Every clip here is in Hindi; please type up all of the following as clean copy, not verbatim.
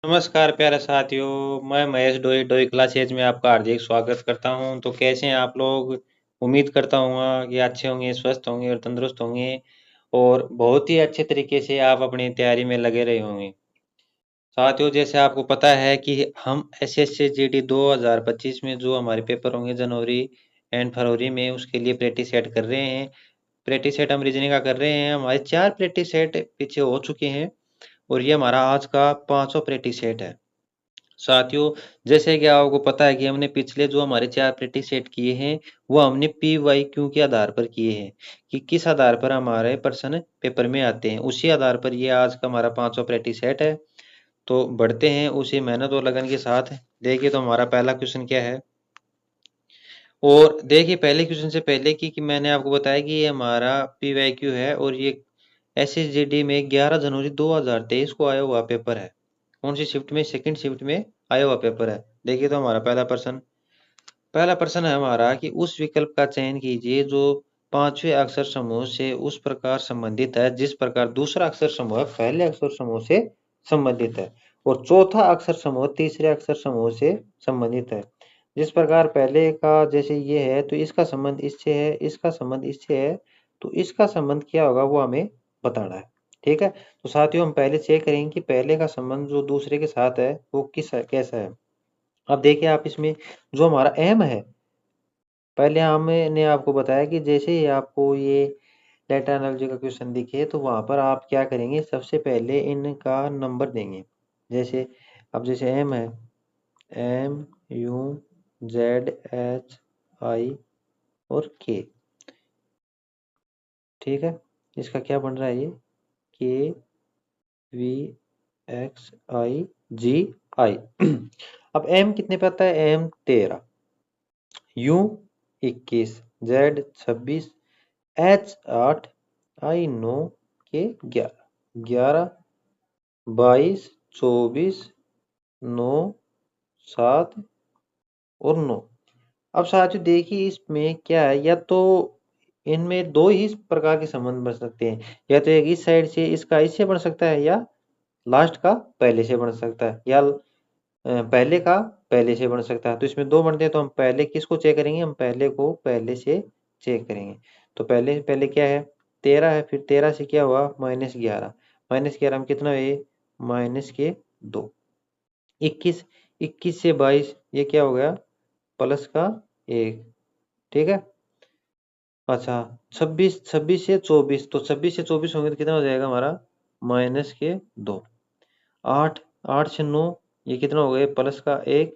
नमस्कार प्यारे साथियों, मैं महेश डोई डोई क्लासेज में आपका हार्दिक स्वागत करता हूं। तो कैसे हैं आप लोग? उम्मीद करता हूँ कि अच्छे होंगे, स्वस्थ होंगे और तंदुरुस्त होंगे और बहुत ही अच्छे तरीके से आप अपनी तैयारी में लगे रहे होंगे। साथियों, जैसे आपको पता है कि हम एसएससी जीडी 2025 में जो हमारे पेपर होंगे जनवरी एंड फरवरी में, उसके लिए प्रैक्टिस सेट कर रहे हैं। प्रैक्टिस सेट हम रीजनिंग का कर रहे हैं। हमारे 4 प्रैक्टिस सेट पीछे हो चुके हैं और ये हमारा आज का 5वां प्रैक्टिस सेट है। साथियों, जैसे कि आपको पता है कि हमने पिछले जो हमारे 4 प्रैक्टिस सेट किए हैं, वो हमने पी-वाई-क्यू के आधार पर किए हैं कि किस आधार पर हमारे प्रश्न पेपर में आते हैं। उसी आधार पर ये आज का हमारा 5वां प्रैक्टिस सेट है। तो बढ़ते हैं उसी मेहनत और लगन के साथ। देखिए तो हमारा पहला क्वेश्चन क्या है। और देखिए पहले क्वेश्चन से पहले कि मैंने आपको बताया कि ये हमारा पी-वाई-क्यू है और ये एसएसजीडी में 11 जनवरी 2023 को आया हुआ पेपर है। कौन सी शिफ्ट में? सेकंड शिफ्ट में आया हुआ पेपर है। देखिए तो हमारा पहला प्रश्न है हमारा कि उस विकल्प का चयन कीजिए जो पांचवें अक्षर समूह से उस प्रकार संबंधित है जिस प्रकार दूसरा अक्षर समूह पहले अक्षर समूह से संबंधित है और चौथा अक्षर समूह तीसरे अक्षर समूह से संबंधित है। जिस प्रकार पहले का जैसे ये है तो इसका संबंध इससे है, इसका संबंध इससे है, तो इसका संबंध क्या होगा वो हमें बताना है। ठीक है, तो साथियों हम पहले चेक करेंगे कि पहले का संबंध जो दूसरे के साथ है वो कैसा है। अब देखिए आप इसमें जो हमारा एम है, पहले हमने आपको बताया कि जैसे ही आपको ये लेटर एनालॉजी का क्वेश्चन दिखे तो वहां पर आप क्या करेंगे, सबसे पहले इनका नंबर देंगे। जैसे अब जैसे एम है, M U Z H I और के। ठीक है, इसका क्या बन रहा है ये के वी एक्स आई जी आई। अब एम कितने पे आता है? एम 13, यू 21, जेड 26, एच 8, आई 9, के 11। 11, 22, 24, 9, 7 और 9। अब साथियों देखिए इसमें क्या है, या तो इनमें दो ही प्रकार के संबंध बन सकते हैं, या तो एक इस साइड से इसका इससे बन सकता है, या लास्ट का पहले से बन सकता है, या पहले का पहले से बन सकता है। तो इसमें दो बनते हैं तो हम पहले किसको चेक करेंगे? हम पहले को पहले से चेक करेंगे। तो पहले पहले क्या है? 13 है, फिर 13 से क्या हुआ? -11। -11 में कितना है? माइनस के 2। 21, 21 से 22 ये क्या हो गया? प्लस का 1। ठीक है, अच्छा 26, 26 से 24, तो 26 से 24 होंगे तो कितना हो जाएगा हमारा? माइनस के 2। 8, 8 से 9 ये कितना हो गया? प्लस का 1।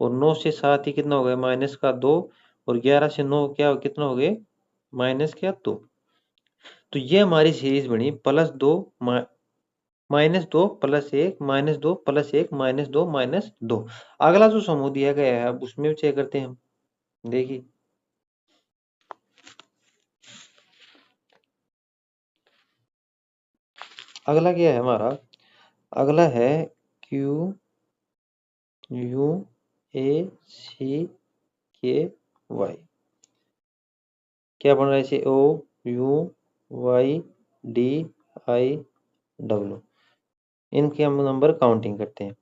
और 9 से 7 ये कितना हो गया? माइनस का 2। और 11 से 9 क्या कितना हो गए? माइनस क्या 2। तो ये हमारी सीरीज बनी +2 -2 +1 -2 +1 -2 -2। अगला जो समूह दिया गया है अब उसमें भी चेक करते हैं हम। देखिए अगला क्या है हमारा? अगला है क्यू यू ए सी के वाई। क्या बन रहा है इसे? O U Y D I W. इनके हम नंबर काउंटिंग करते हैं।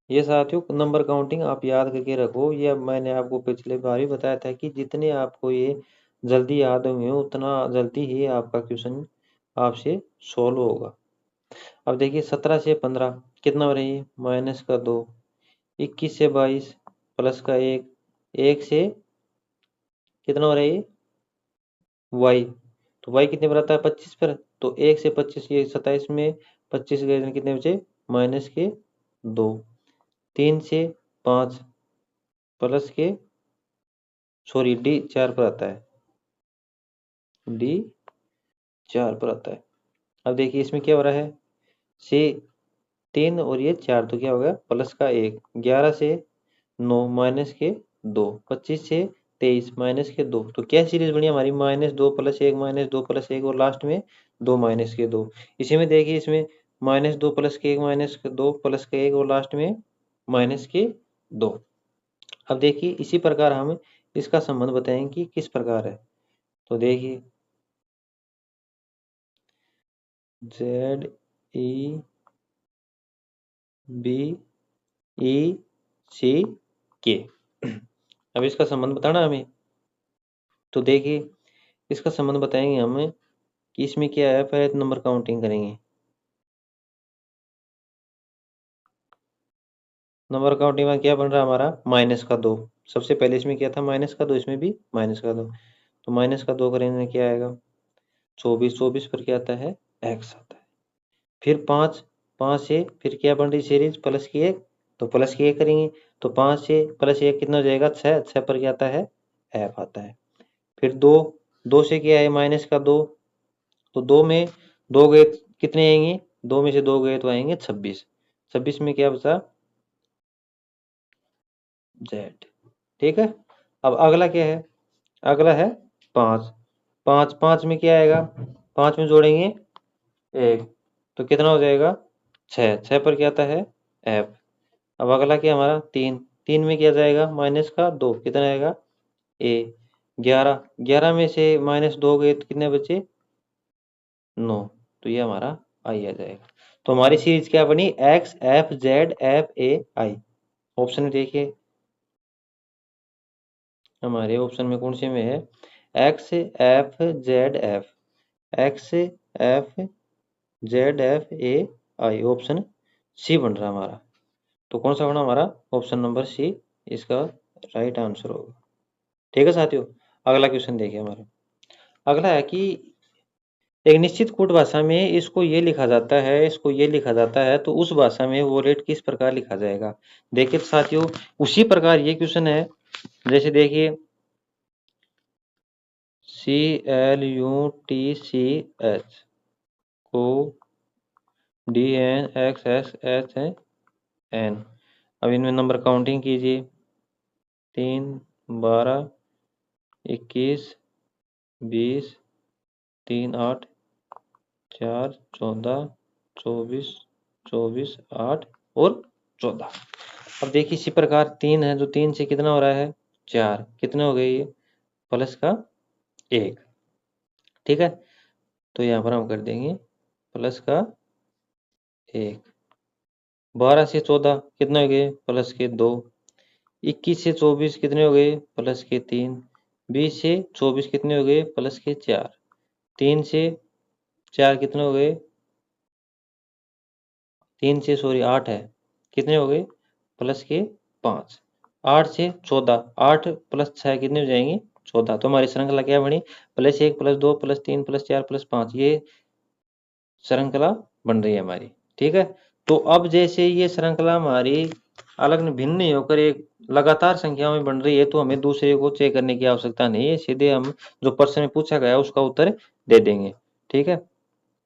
ये साथियों नंबर काउंटिंग आप याद करके रखो। ये अब मैंने आपको पिछले बार ही बताया था कि जितने आपको ये जल्दी याद होंगे उतना जल्दी ही आपका क्वेश्चन आपसे सॉल्व होगा। अब देखिए 17 से 15 कितना हो रही है? माइनस का 2। 21 से 22 प्लस का 1। 1 से कितना हो रहा है ये? वाई। तो वाई कितने पर आता है? 25 पर। तो 1 से 25 ये 27 में 25 गए कितने बचे? माइनस के 2। 3 से 5 प्लस के सॉरी डी 4 पर आता है। डी 4 पर आता है। अब देखिए इसमें क्या हो रहा है? से 3 और ये 4 तो क्या हो गया? प्लस का 1। 11 से 9 माइनस के 2। 25 से 23 माइनस के 2। तो क्या सीरीज बनी हमारी? -2 + 1 -2 + 1 और लास्ट में 2 माइनस के 2। इसी में देखिए इसमें -2 + के 1 -2 + के 1 और लास्ट में माइनस के 2। अब देखिए इसी प्रकार हम इसका संबंध बताएंगे कि किस प्रकार है। तो देखिए जेड ई बी ई सी के। अब इसका संबंध बताना हमें। तो देखिए इसका संबंध बताएंगे हम कि इसमें क्या है। पहले तो नंबर काउंटिंग करेंगे। नंबर काउंटिंग में क्या बन रहा है हमारा -2। सबसे पहले इसमें क्या था -2, इसमें भी -2। तो -2 करेंगे क्या आएगा 24। 24 पर क्या आता है x आता है। फिर 5, 5 से फिर क्या बन रही सीरीज +1, तो +1 करेंगे। तो 5 से +1 कितना हो जाएगा 6। 6 पर क्या आता है f आता है। फिर 2, 2 से क्या है -2। तो 2 में 2 गए कितने आएंगे 2 में से 2 गए तो आएंगे 26। 26 में क्या बचा z। ठीक है। अब अगला क्या है अगला है 5। 5, 5 में क्या आएगा 5 में जोड़ेंगे 1 तो कितना हो जाएगा 6। 6 पर क्या आता है f। अब अगला क्या हमारा 3। 3 में क्या जाएगा -2 कितना आएगा a। 11, 11 में से -2 गए तो कितने बचे 9। तो ये हमारा i आ जाएगा। तो हमारी सीरीज क्या बनी x f z f a i। Option में देखिए हमारे ऑप्शन में कौन से में है x f z f x f z f a i। Option C बन रहा है हमारा। तो कौन सा बना हमारा ऑप्शन नंबर सी इसका राइट आंसर होगा। ठीक है साथियों। अगला क्वेश्चन देखिए हमारा। अगला है कि एक निश्चित कोड भाषा में इसको ये लिखा जाता है इसको ये लिखा जाता है तो उस भाषा में वो रेट किस प्रकार लिखा जाएगा। देखिए तो साथियों उसी प्रकार ये क्वेश्चन है। जैसे देखिए CLUTCH को DNXXHN। अब इनमें नंबर काउंटिंग कीजिए 3, 12, 21, 20, 3, 8, 4, 14, 24, 24, 8 और 14। अब देखिए इसी प्रकार 3 है जो 3 से कितना हो रहा है 4 कितने हो गए ये प्लस का 1। ठीक है। तो यहाँ पर हम कर देंगे प्लस का 1। 12 से 14 कितने हो गए प्लस के 2। 21 से 24 कितने हो गए प्लस के 3। 20 से 24 कितने हो गए प्लस के 4। 3 से 4 कितने हो गए 3 से सॉरी 8 है कितने हो गए प्लस के 5। 8 से 14 8 + 6 कितने हो जाएंगे 14। तो हमारी श्रृंखला क्या बनी +1 +2 +3 +4 +5 ये श्रृंखला बन रही है हमारी। ठीक है। तो अब जैसे ये श्रृंखला हमारी अलग भिन्न नहीं होकर एक लगातार संख्याओं में बन रही है तो हमें दूसरे को चेक करने की आवश्यकता नहीं है। सीधे हम जो प्रश्न में पूछा गया है उसका उत्तर दे देंगे। ठीक है।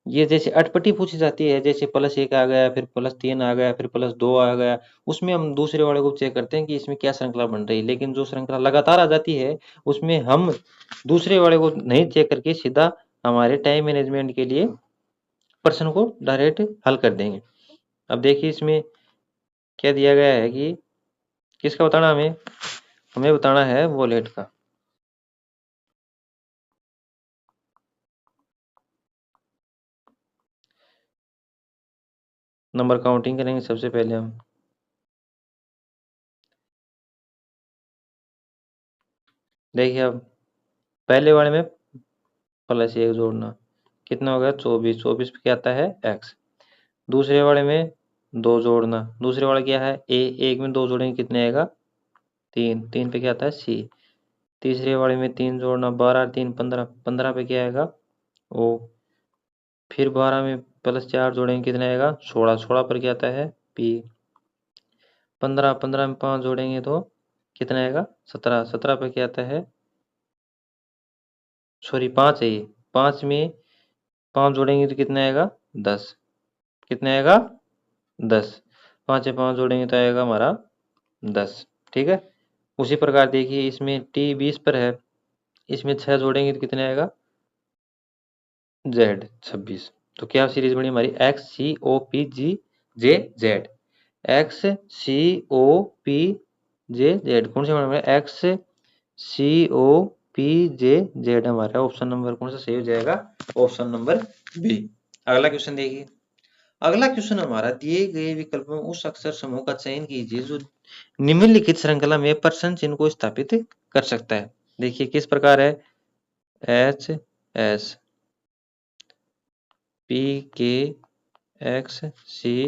ये जैसे अटपटी पूछी जाती है जैसे +1 आ गया फिर +3 आ गया फिर +2 आ गया उसमें हम दूसरे वाले को चेक करते हैं कि इसमें क्या श्रृंखला बन रही है। लेकिन जो श्रृंखला लगातार आ जाती है उसमें हम दूसरे वाले को नहीं चेक करके सीधा हमारे टाइम मैनेजमेंट के लिए प्रश्न को डायरेक्ट हल कर देंगे। अब देखिए इसमें क्या दिया गया है कि किसका बताना हमें हमें बताना है वॉलेट का। नंबर काउंटिंग करेंगे सबसे पहले हम। देखिए अब पहले वाले में +1 जोड़ना कितना हो गया 24। 24 पे क्या आता है x। दूसरे वाले में 2 जोड़ना दूसरे वाला क्या है a। 1 में 2 जोड़ेंगे कितने आएगा 3। 3 पे क्या आता है c। तीसरे वाले में 3 जोड़ना 12 3 15। 15 पे क्या आएगा o। फिर 12 में +4 जोड़ेंगे कितने आएगा 16। 16 पर क्या आता है p। 15 15 में 5 जोड़ेंगे तो कितना आएगा 17। 17 पे क्या आता है सॉरी 5 है ये 5 में 5 जोड़ेंगे तो कितना आएगा 10। कितना आएगा 10। 5 से 5 जोड़ेंगे तो आएगा हमारा 10। ठीक है। उसी प्रकार देखिए इसमें t 20 पर है इसमें 6 जोड़ेंगे तो कितने आएगा z 26। तो क्या सीरीज बनी हमारी x c o p g j z। x c o p j z कौन सा बना x c o p j z हमारा ऑप्शन नंबर कौन सा सही हो जाएगा ऑप्शन नंबर बी। अगला क्वेश्चन देखिए। अगला क्वेश्चन हमारा, दिए गए विकल्प में उस अक्षर समूह का चयन कीजिए जो निम्नलिखित श्रृंखला में प्रश्न चिन्ह को स्थापित कर सकता है। देखिए किस प्रकार है, एच एस पी के एक्स सी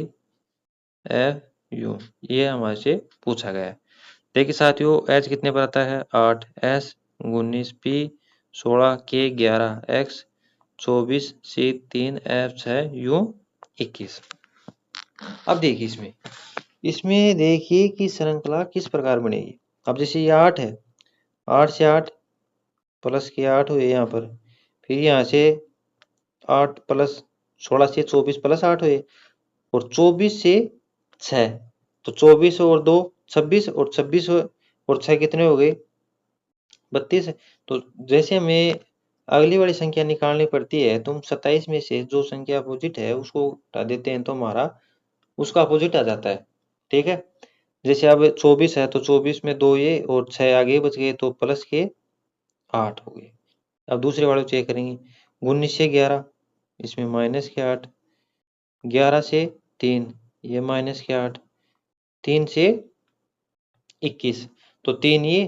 एफ यू, ये हमारे से पूछा गया है। देखिए साथियों, एच कितने पर आता है 8, एस 19, पी 16, के 11, एक्स 24, सी 3, एफ 6, यू 21। अब देखिए इसमें देखिए कि श्रृंखला किस प्रकार बनेगी। अब जैसे ये 8 है, 8 से 8 प्लस के 8 हुए यहाँ पर, फिर यहाँ से 8 प्लस 16 से 24 प्लस 8 हुए, और 24 से 6, तो 24 और 2 26, और 26 और 6 कितने हो गए 32। तो जैसे हमें अगली वाली संख्या निकालनी पड़ती है, तो हम 27 में से जो संख्या अपोजिट है उसको हटा देते हैं, तो हमारा उसका अपोजिट आ जाता है। ठीक है, जैसे अब 24 है तो 24 में 2 ये और 6 आगे बच गए, तो प्लस के 8 हो गए। अब दूसरे वाले चेक करेंगे, 19 से 11, इसमें माइनस के 8, 11 से 3, ये माइनस के 8, 3 से 21, तो 3 ये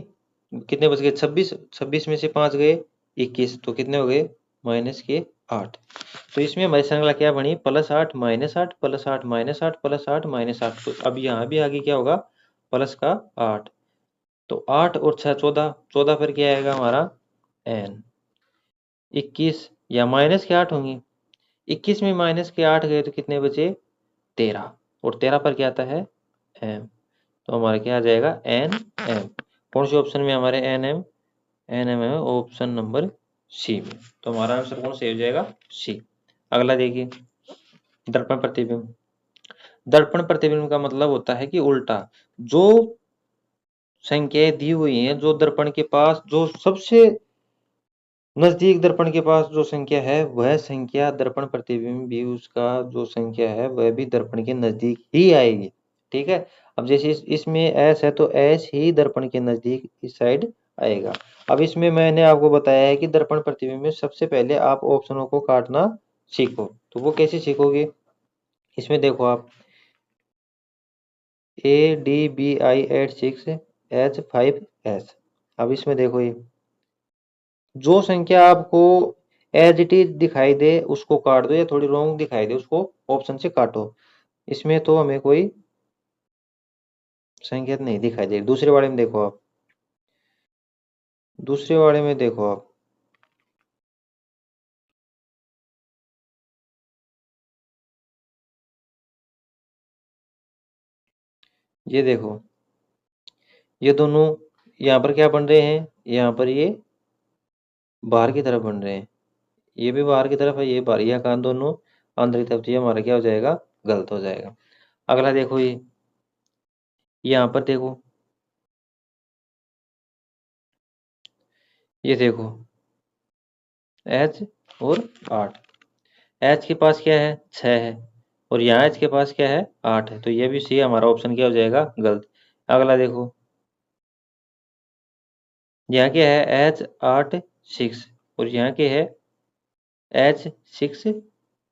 कितने बच गए 26, 26 में से 5 गए 21, तो कितने हो गए माइनस के 8। तो इसमें हमारी श्रृंखला क्या बनी, plus 8 minus 8 plus 8 minus 8 plus 8 minus 8। तो अब यहाँ भी आगे क्या होगा, प्लस का 8, तो 8 और 6 14, 14 पर क्या आएगा हमारा एन, 21 या माइनस के 8 होंगी, 21 में माइनस के 8 गए तो कितने बचे 13, और 13 पर क्या आता है एम, तो हमारा क्या आ जाएगा एन एम। कौन से ऑप्शन में हमारे एन एम, एन एम है ऑप्शन नंबर सी में, तो हमारा आंसर कौन से हो जाएगा सी। अगला देखिए, दर्पण प्रतिबिंब। दर्पण प्रतिबिंब का मतलब होता है कि उल्टा, जो संख्याएं दी हुई हैं, जो दर्पण के पास जो सबसे नजदीक दर्पण के पास जो संख्या है, वह संख्या दर्पण प्रतिबिंब भी उसका जो संख्या है वह भी दर्पण के नजदीक ही आएगी। ठीक है, अब जैसे इसमें एस है तो एस ही दर्पण के नजदीक इस साइड आएगा। अब इसमें मैंने आपको बताया है कि दर्पण प्रतिबिंब में सबसे पहले आप ऑप्शनों को काटना सीखो, तो वो कैसे सीखोगे, इसमें देखो आप A D B I 8 6 H 5 S. अब इसमें देखो, ये जो संख्या आपको एज इट इज दिखाई दे उसको काट दो, या थोड़ी रॉन्ग दिखाई दे उसको ऑप्शन से काटो। इसमें तो हमें कोई संख्या नहीं दिखाई दे। दूसरे वाले में देखो आप, दूसरे वाले में देखो आप, ये देखो, ये दोनों यहाँ पर क्या बन रहे हैं, यहाँ पर ये बाहर की तरफ बन रहे हैं, ये भी बाहर की तरफ है, ये बाहर, यहाँ का दोनों अंदर की तरफ, ये हमारा क्या हो जाएगा गलत हो जाएगा। अगला देखो, ये यहाँ पर देखो, ये देखो एच और 8, एच के पास क्या है 6 है, और यहाँ एच के पास क्या है 8 है, तो ये भी सी हमारा ऑप्शन क्या हो जाएगा गलत। अगला देखो, यहाँ क्या है एच 8 6, और यहाँ क्या है एच 6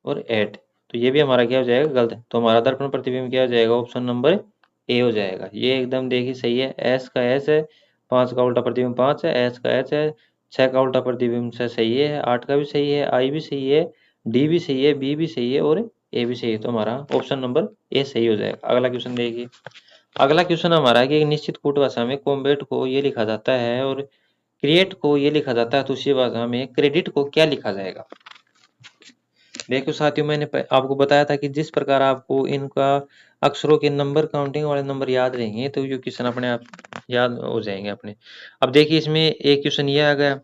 और 8, तो ये भी हमारा क्या हो जाएगा गलत। तो हमारा दर्पण प्रतिबिंब क्या हो जाएगा ऑप्शन नंबर ए हो जाएगा। ये एकदम देखिए सही है, एस का एस है, 5 का उल्टा प्रतिबिंब 5 है, एच का एच है, 6 का उल्टा प्रतिबिंब 6 सही है, 8 का भी सही है, आई भी सही है, डी भी सही है, बी भी सही है, और ए भी सही है, तो हमारा ऑप्शन नंबर ए सही हो जाएगा। अगला क्वेश्चन देखिए। अगला क्वेश्चन हमारा है कि एक निश्चित कूट भाषा में कॉम्बेट को ये लिखा जाता है और क्रिएट को ये लिखा जाता है, तो उसी भाषा में क्रेडिट को क्या लिखा जाएगा। देखो साथियों, मैंने आपको बताया था कि जिस प्रकार आपको इनका अक्षरों के नंबर काउंटिंग वाले नंबर याद रहेंगे, तो ये क्वेश्चन अपने आप याद हो जाएंगे अपने। अब देखिए इसमें एक क्वेश्चन ये आ गया,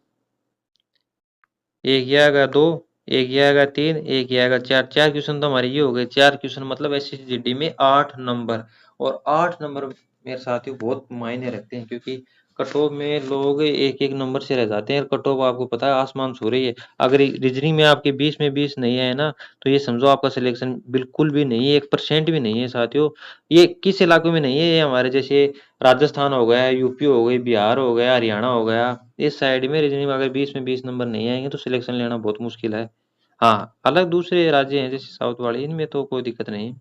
एक ये आ गया 2, एक ये आ गया 3, एक ये आ गया 4, 4 क्वेश्चन तो हमारे ये हो गए। 4 क्वेश्चन मतलब एसएसजीडी में 8 नंबर, और 8 नंबर मेरे साथियों बहुत मायने रखते हैं, क्योंकि कट ऑफ में लोग एक एक नंबर से रह जाते हैं, और कट ऑफ आपको पता है आसमान छू रही है। अगर रीजनिंग में आपके 20 में 20 नहीं है ना, तो ये समझो आपका सिलेक्शन बिल्कुल भी नहीं है, 1% भी नहीं है साथियों। ये किस इलाकों में नहीं है, ये हमारे जैसे राजस्थान हो गया, यूपी हो गई, बिहार हो गया, हरियाणा हो गया, इस साइड में रीजनिंग में अगर 20 में 20 नंबर नहीं आएंगे तो सिलेक्शन लेना बहुत मुश्किल है। हाँ, अलग दूसरे राज्य हैं जैसे साउथ वाले, इनमें तो कोई दिक्कत नहीं।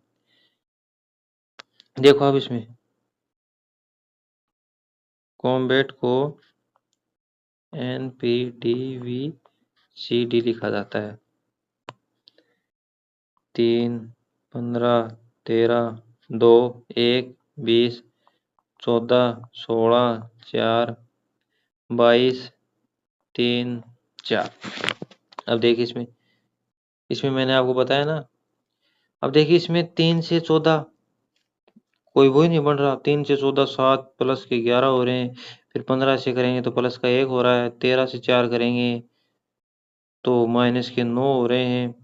देखो अब इसमें कॉम्बैट को NPDVCD लिखा जाता है। 3, 15, 13, 2, 1, 20, 14, 16, 4, 22, 3, 4। अब देखिए इसमें, इसमें मैंने आपको बताया ना। अब देखिए इसमें 3 से 14 कोई वो ही नहीं बन रहा। 3 से 14 7 प्लस के 11 हो रहे हैं। फिर 15 से करेंगे तो प्लस का 1 हो रहा है। 13 से 4 करेंगे तो माइनस के 9 हो रहे हैं।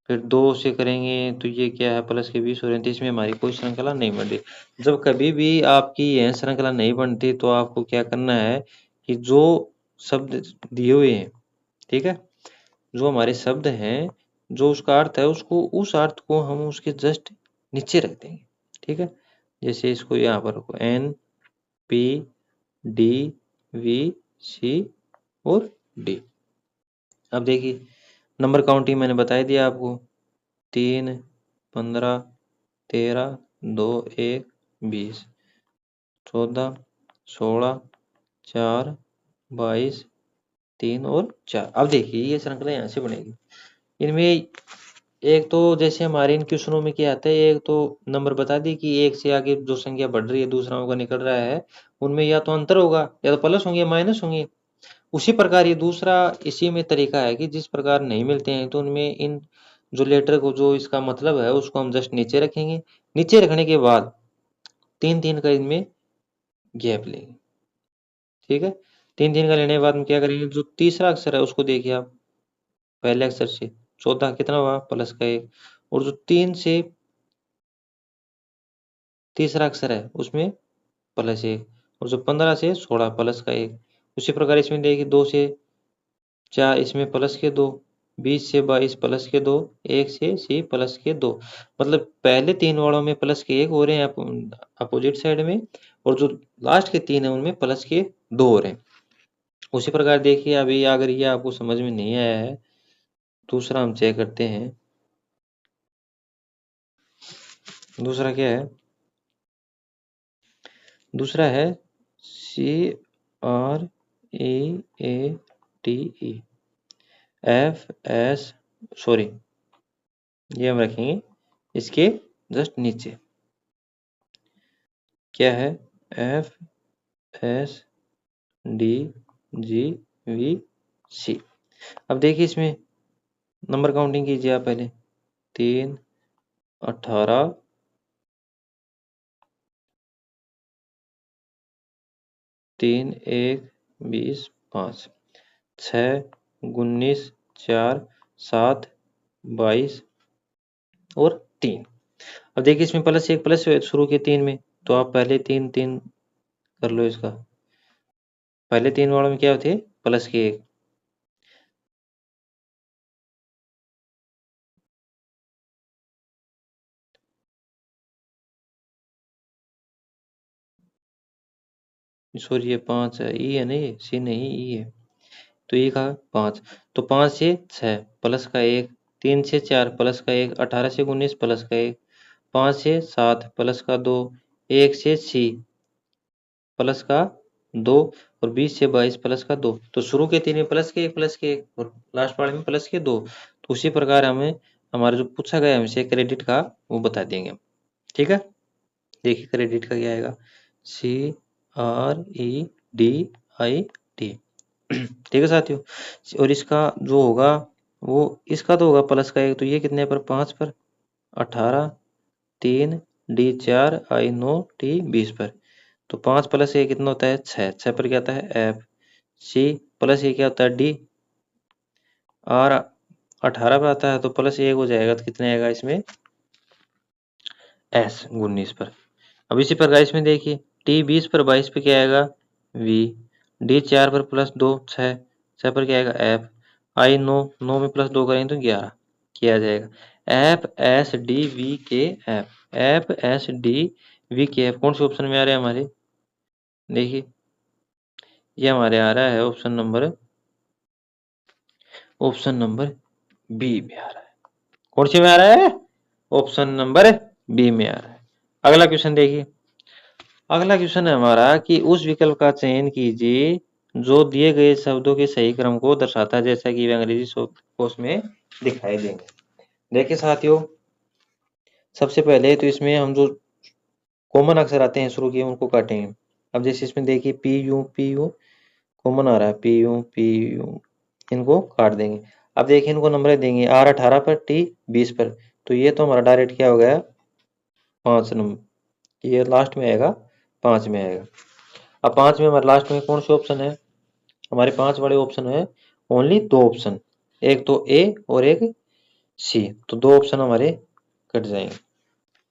फिर 2 से करेंगे तो ये क्या है, प्लस के 20 हो रहे हैं। तो इसमें हमारी कोई श्रृंखला नहीं बन रही। जब कभी भी आपकी यह श्रृंखला नहीं बनती तो आपको क्या करना है कि जो शब्द दिए हुए हैं, ठीक है, जो हमारे शब्द हैं, जो उसका अर्थ है, उसको उस अर्थ को हम उसके जस्ट नीचे रख देंगे। ठीक है, जैसे इसको यहाँ पर रखो NPDVC और D। अब देखिए नंबर काउंटिंग मैंने बता ही दिया आपको। 3, 15, 13, 2, 1, 20, 14, 16, 4, 22, 3 और 4। अब देखिए ये श्रृंखला यहाँ से बनेगी। इनमें एक तो जैसे हमारे इन क्वेश्चनों में क्या आता है, एक तो नंबर बता दी कि एक से आगे जो संख्या बढ़ रही है दूसरा होगा निकल रहा है, उनमें या तो अंतर होगा या तो प्लस होंगे या माइनस होंगे। उसी प्रकार ये दूसरा इसी में तरीका है कि जिस प्रकार नहीं मिलते हैं तो उनमें इन जो लेटर को जो इसका मतलब है उसको हम जस्ट नीचे रखेंगे। नीचे रखने के बाद 3 3 का इनमें गैप लेंगे। ठीक है, 3 3 का लेने के बाद हम क्या करेंगे, जो तीसरा अक्षर है उसको देखिए आप, पहले अक्षर से 14 कितना हुआ, प्लस का 1। और जो 3 से तीसरा अक्षर है उसमें प्लस 1। और जो 15 से 16 प्लस का 1। उसी प्रकार इसमें देखिए 2 से 4 इसमें प्लस के 2, 20 से 22 प्लस के 2, 1 से C प्लस के 2। मतलब पहले 3 वालों में प्लस के 1 हो रहे हैं अपोजिट साइड में, और जो लास्ट के 3 है उनमें प्लस के 2 हो रहे हैं। उसी प्रकार देखिए अभी अगर ये आपको समझ में नहीं आया है, दूसरा हम चेक करते हैं। दूसरा क्या है, दूसरा है CREATE FS, सॉरी, ये हम रखेंगे इसके जस्ट नीचे। क्या है, FSDGVC। अब देखिए इसमें नंबर काउंटिंग कीजिए आप पहले। 3, 18, 3, 1, 20, 5, 6, 19, 4, 7, 22 और 3। अब देखिए इसमें प्लस 1 प्लस शुरू के 3 में, तो आप पहले 3 3 कर लो इसका। पहले 3 वालों में क्या होते, प्लस के 1। सॉरी ये 5 है, ई है ना, ये सी नहीं ई है। तो ये कहा 5, तो 5 से 6 प्लस का 1, 3 से 4 प्लस का 1, 18 से 19 प्लस का 1, 5 से 7 प्लस का 2, 1 से C प्लस का 2 और 20 से 22 प्लस का 2। तो शुरू के 3 में प्लस के 1 और लास्ट वाले में प्लस के 2। तो उसी प्रकार हमें हमारा जो पूछा गया हमसे क्रेडिट का वो बता देंगे हम। ठीक है, देखिए क्रेडिट का क्या आएगा, CREDIT। ठीक है साथियों, और इसका जो होगा वो, इसका तो होगा प्लस का 1, तो ये कितने पर, 5 पर, 18, 3, D4, I9, T20 पर। तो 5 प्लस 1 कितना होता है, 6। 6 पर क्या आता है, F। C प्लस 1 क्या होता है, D। और 18 पर आता है तो प्लस 1 हो जाएगा, तो कितने आएगा इसमें, S 19 पर। अब इसी प्रकार इसमें देखिए T20 पर 22 पे क्या आएगा, V। D4 पर प्लस 2 6, 6 पर क्या आएगा, F। I9, 9 में प्लस 2 करेंगे तो 11 किया जाएगा। FSDVKF कौन से ऑप्शन में आ रहे हैं हमारे, देखिए ये हमारे आ रहा है ऑप्शन नंबर बी में आ रहा है। कौन सी में आ रहा है? ऑप्शन नंबर बी में आ रहा है। अगला क्वेश्चन देखिए। अगला क्वेश्चन है हमारा कि उस विकल्प का चयन कीजिए जो दिए गए शब्दों के सही क्रम को दर्शाता है, जैसा कि अंग्रेजी शब्दकोश में दिखाई देंगे। देखिए साथियों, सबसे पहले तो इसमें हम जो कॉमन अक्षर आते हैं शुरू के उनको काटेंगे। अब जैसे इसमें देखिए पी यू कॉमन आ रहा है, पी यू इनको काट देंगे। अब देखिए इनको नंबर देंगे, आर 18 पर, टी 20 पर, तो ये तो हमारा डायरेक्ट क्या हो गया, 5 नंबर, ये लास्ट में आएगा, 5 में आएगा। अब 5 में हमारे लास्ट में कौन से ऑप्शन है, हमारे 5 वाले ऑप्शन है ओनली 2 ऑप्शन, एक तो ए और एक सी, तो 2 ऑप्शन हमारे कट जाएंगे।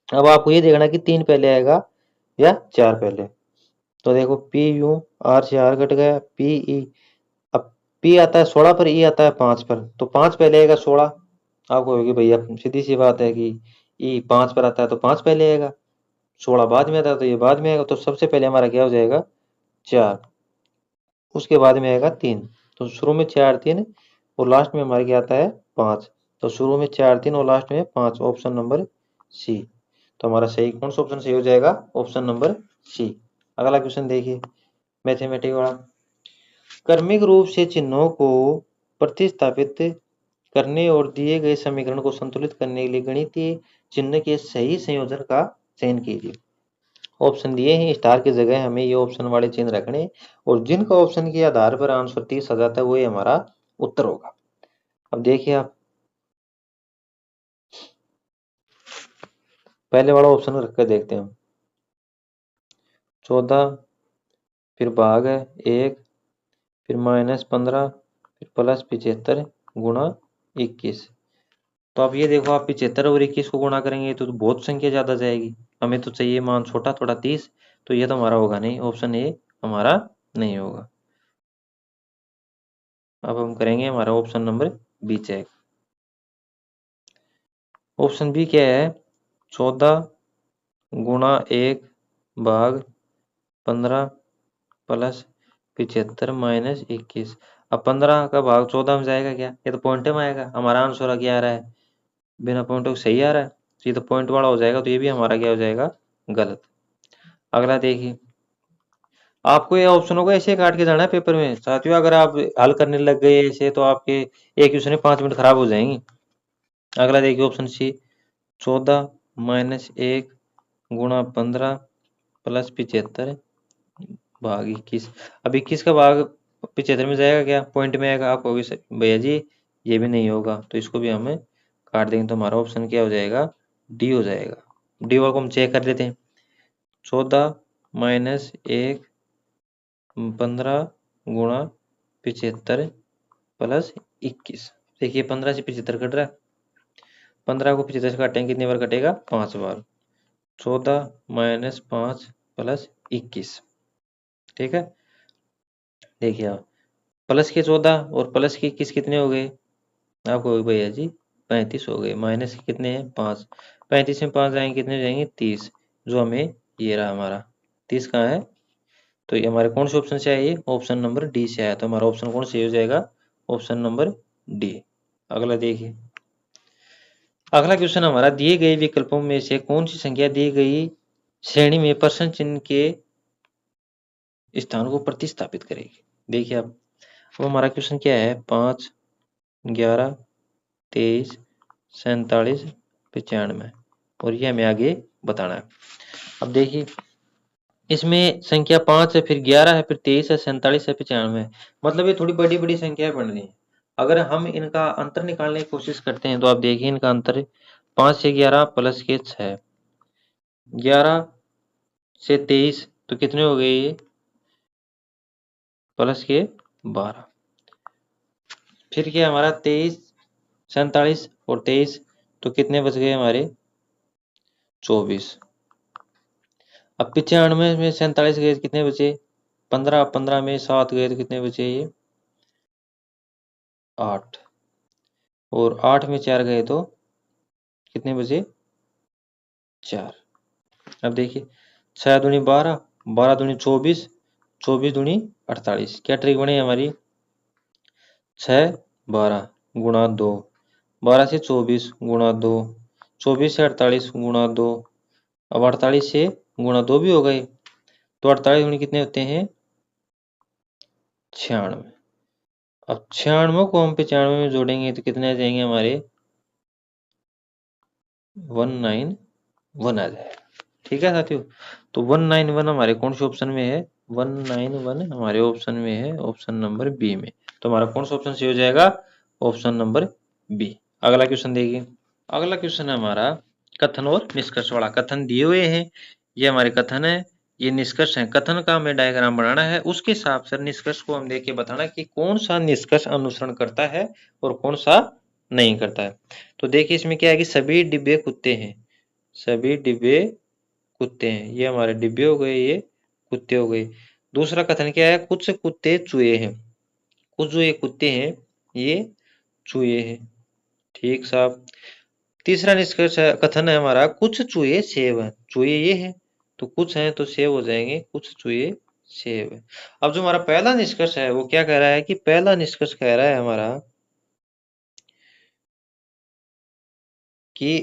अब आपको ये देखना कि 3 पहले आएगा या 4 पहले। तो देखो पी यू, आर से आर कट गया, पी ई, अब पी आता है 16 पर, ई आता है 5 पर, तो 5 पहले आएगा 16। आपको होगी भैया सीधी सी बात है कि ई 5 पर आता है तो 5 पहले आएगा, 16 बाद में आता है तो ये बाद में आएगा, तो सबसे पहले हमारा क्या हो जाएगा 4, उसके बाद में आएगा 3, तो शुरू में 4 3 और लास्ट में हमारे क्या आता है 5, तो शुरू में 4 3 और लास्ट में 5, ऑप्शन नंबर सी। तो हमारा सही कौन सा ऑप्शन सही हो जाएगा, ऑप्शन नंबर सी। अगला क्वेश्चन देखिए मैथमेटिक्स वाला। क्रमिक रूप से चिन्हों को प्रतिस्थापित करने और दिए गए समीकरण को संतुलित करने के लिए गणितीय चिन्ह के सही संयोजन का चयन कीजिए। ऑप्शन दिए हैं, स्टार की जगह हमें ये ऑप्शन वाले चिन्ह रखने, और जिनका ऑप्शन के आधार पर आंसर 30 आ जाता है वही हमारा उत्तर होगा। अब देखिए आप पहले वाला ऑप्शन रख कर देखते हैं। 14, फिर भाग है 1, फिर -15, फिर +75 गुणा 21। तो अब ये देखो, आप 75 और 21 को गुणा करेंगे तो बहुत संख्या ज्यादा जाएगी, हमें तो चाहिए मान छोटा थोड़ा 30, तो ये तो हमारा होगा नहीं, ऑप्शन ए हमारा नहीं होगा। अब हम करेंगे हमारा option number B check. Option B क्या है, 14 गुणा 1 भाग 15 +75 -21। अब 15 का भाग 14 में जाएगा क्या, ये तो पॉइंट में आएगा, हमारा आंसर क्या आ रहा है, बिना पॉइंट को सही आ रहा है, तो ये तो पॉइंट वाला हो जाएगा, तो ये भी हमारा क्या हो जाएगा, गलत। अगला देखिए, आपको ये ऑप्शनों को ऐसे काट के जाना है पेपर में साथियों, अगर आप हल करने लग गए ऐसे तो आपके एक क्वेश्चन में 5 मिनट खराब हो जाएंगे। अगला देखिए ऑप्शन सी, 14 -1 गुणा 15 +75 भाग 21। अब 21 का भाग 75 में जाएगा क्या, पॉइंट में आएगा, आप कहोगे भैया जी ये भी नहीं होगा, तो इसको भी हमें काट देंगे, तो हमारा ऑप्शन क्या हो जाएगा, डी हो जाएगा। डी वाला को हम चेक कर लेते हैं। 14 -1 15 गुणा 75 +21। देखिए 15 से 75 कट रहा है, 15 को 75 से काटेंगे कितनी बार कटेगा, 5 बार। 14 -5 +21, ठीक है। देखिए आप प्लस के 14 और प्लस के 21 कितने हो गए, आपको भैया जी 35 हो गए, माइनस के कितने हैं 5, 35 में 5 जाएंगे कितने हो जाएंगे 30, जो हमें ये रहा हमारा 30 कहाँ है, तो ये हमारे कौन से ऑप्शन से आया, ये ऑप्शन नंबर डी से आया, तो हमारा ऑप्शन कौन सही हो जाएगा, ऑप्शन नंबर डी। अगला देखिए, अगला क्वेश्चन हमारा, दिए गए विकल्पों में से कौन सी संख्या दी गई श्रेणी में प्रश्न चिन्ह के स्थान को प्रतिस्थापित करेगी। देखिए अब हमारा क्वेश्चन क्या है, 5 11 23 47 95, और ये हमें आगे बताना है। अब देखिए इसमें संख्या 5 है, फिर 11 है, फिर 23 है, 47 है, 95 है, मतलब ये थोड़ी बड़ी बड़ी संख्या बन रही है। अगर हम इनका अंतर निकालने की कोशिश करते हैं तो आप देखिए इनका अंतर 5 से 11 प्लस के 6, 11 से 23 तो कितने हो गए ये, प्लस के 12, फिर क्या हमारा 23 47 और 23 तो कितने बच गए हमारे 24। अब 95 में 47 गए कितने बचे 15, 15 में 7 गए तो कितने बचे ये 8, और 8 में 4 गए तो कितने बचे 4। अब देखिए 6 दूनी 12, 12 दूनी 24, 24 दूनी 48, क्या ट्रिक बनी हमारी 6 12 गुणा 2 12 से 24 गुणा 2, 24 से 48 गुणा 2, अब 48 से गुणा 2 भी हो गए, तो 48 गुणे कितने होते हैं 96। अब 96 को हम 95 में जोड़ेंगे तो कितने आ जाएंगे हमारे 191 आ जाएगा। ठीक है साथियों, तो 191 हमारे कौन से ऑप्शन में है, 191 हमारे ऑप्शन में है, ऑप्शन नंबर बी में। तो हमारा कौन सा ऑप्शन सही हो जाएगा, ऑप्शन नंबर बी। अगला क्वेश्चन देखिए, अगला क्वेश्चन है हमारा कथन और निष्कर्ष वाला। कथन दिए हुए हैं, ये हमारे कथन है, ये निष्कर्ष है। कथन का हमें डायग्राम बनाना है, उसके हिसाब से निष्कर्ष को हम देख के बताना कि कौन सा निष्कर्ष अनुसरण करता है और कौन सा नहीं करता है। तो देखिए इसमें क्या है कि सभी डिब्बे कुत्ते हैं, सभी डिब्बे कुत्ते हैं, ये हमारे डिब्बे हो गए, ये कुत्ते हो गए। दूसरा कथन क्या है, कुछ कुत्ते चूहे हैं, कुछ जो ये कुत्ते हैं ये चूहे हैं। ठीक साहब। तीसरा निष्कर्ष है, कथन है हमारा कुछ चूहे सेब हैं, चूहे ये हैं तो कुछ हैं तो सेब हो जाएंगे, कुछ चूहे सेब है। अब जो हमारा पहला निष्कर्ष है वो क्या कह रहा है कि पहला निष्कर्ष कह रहा है हमारा कि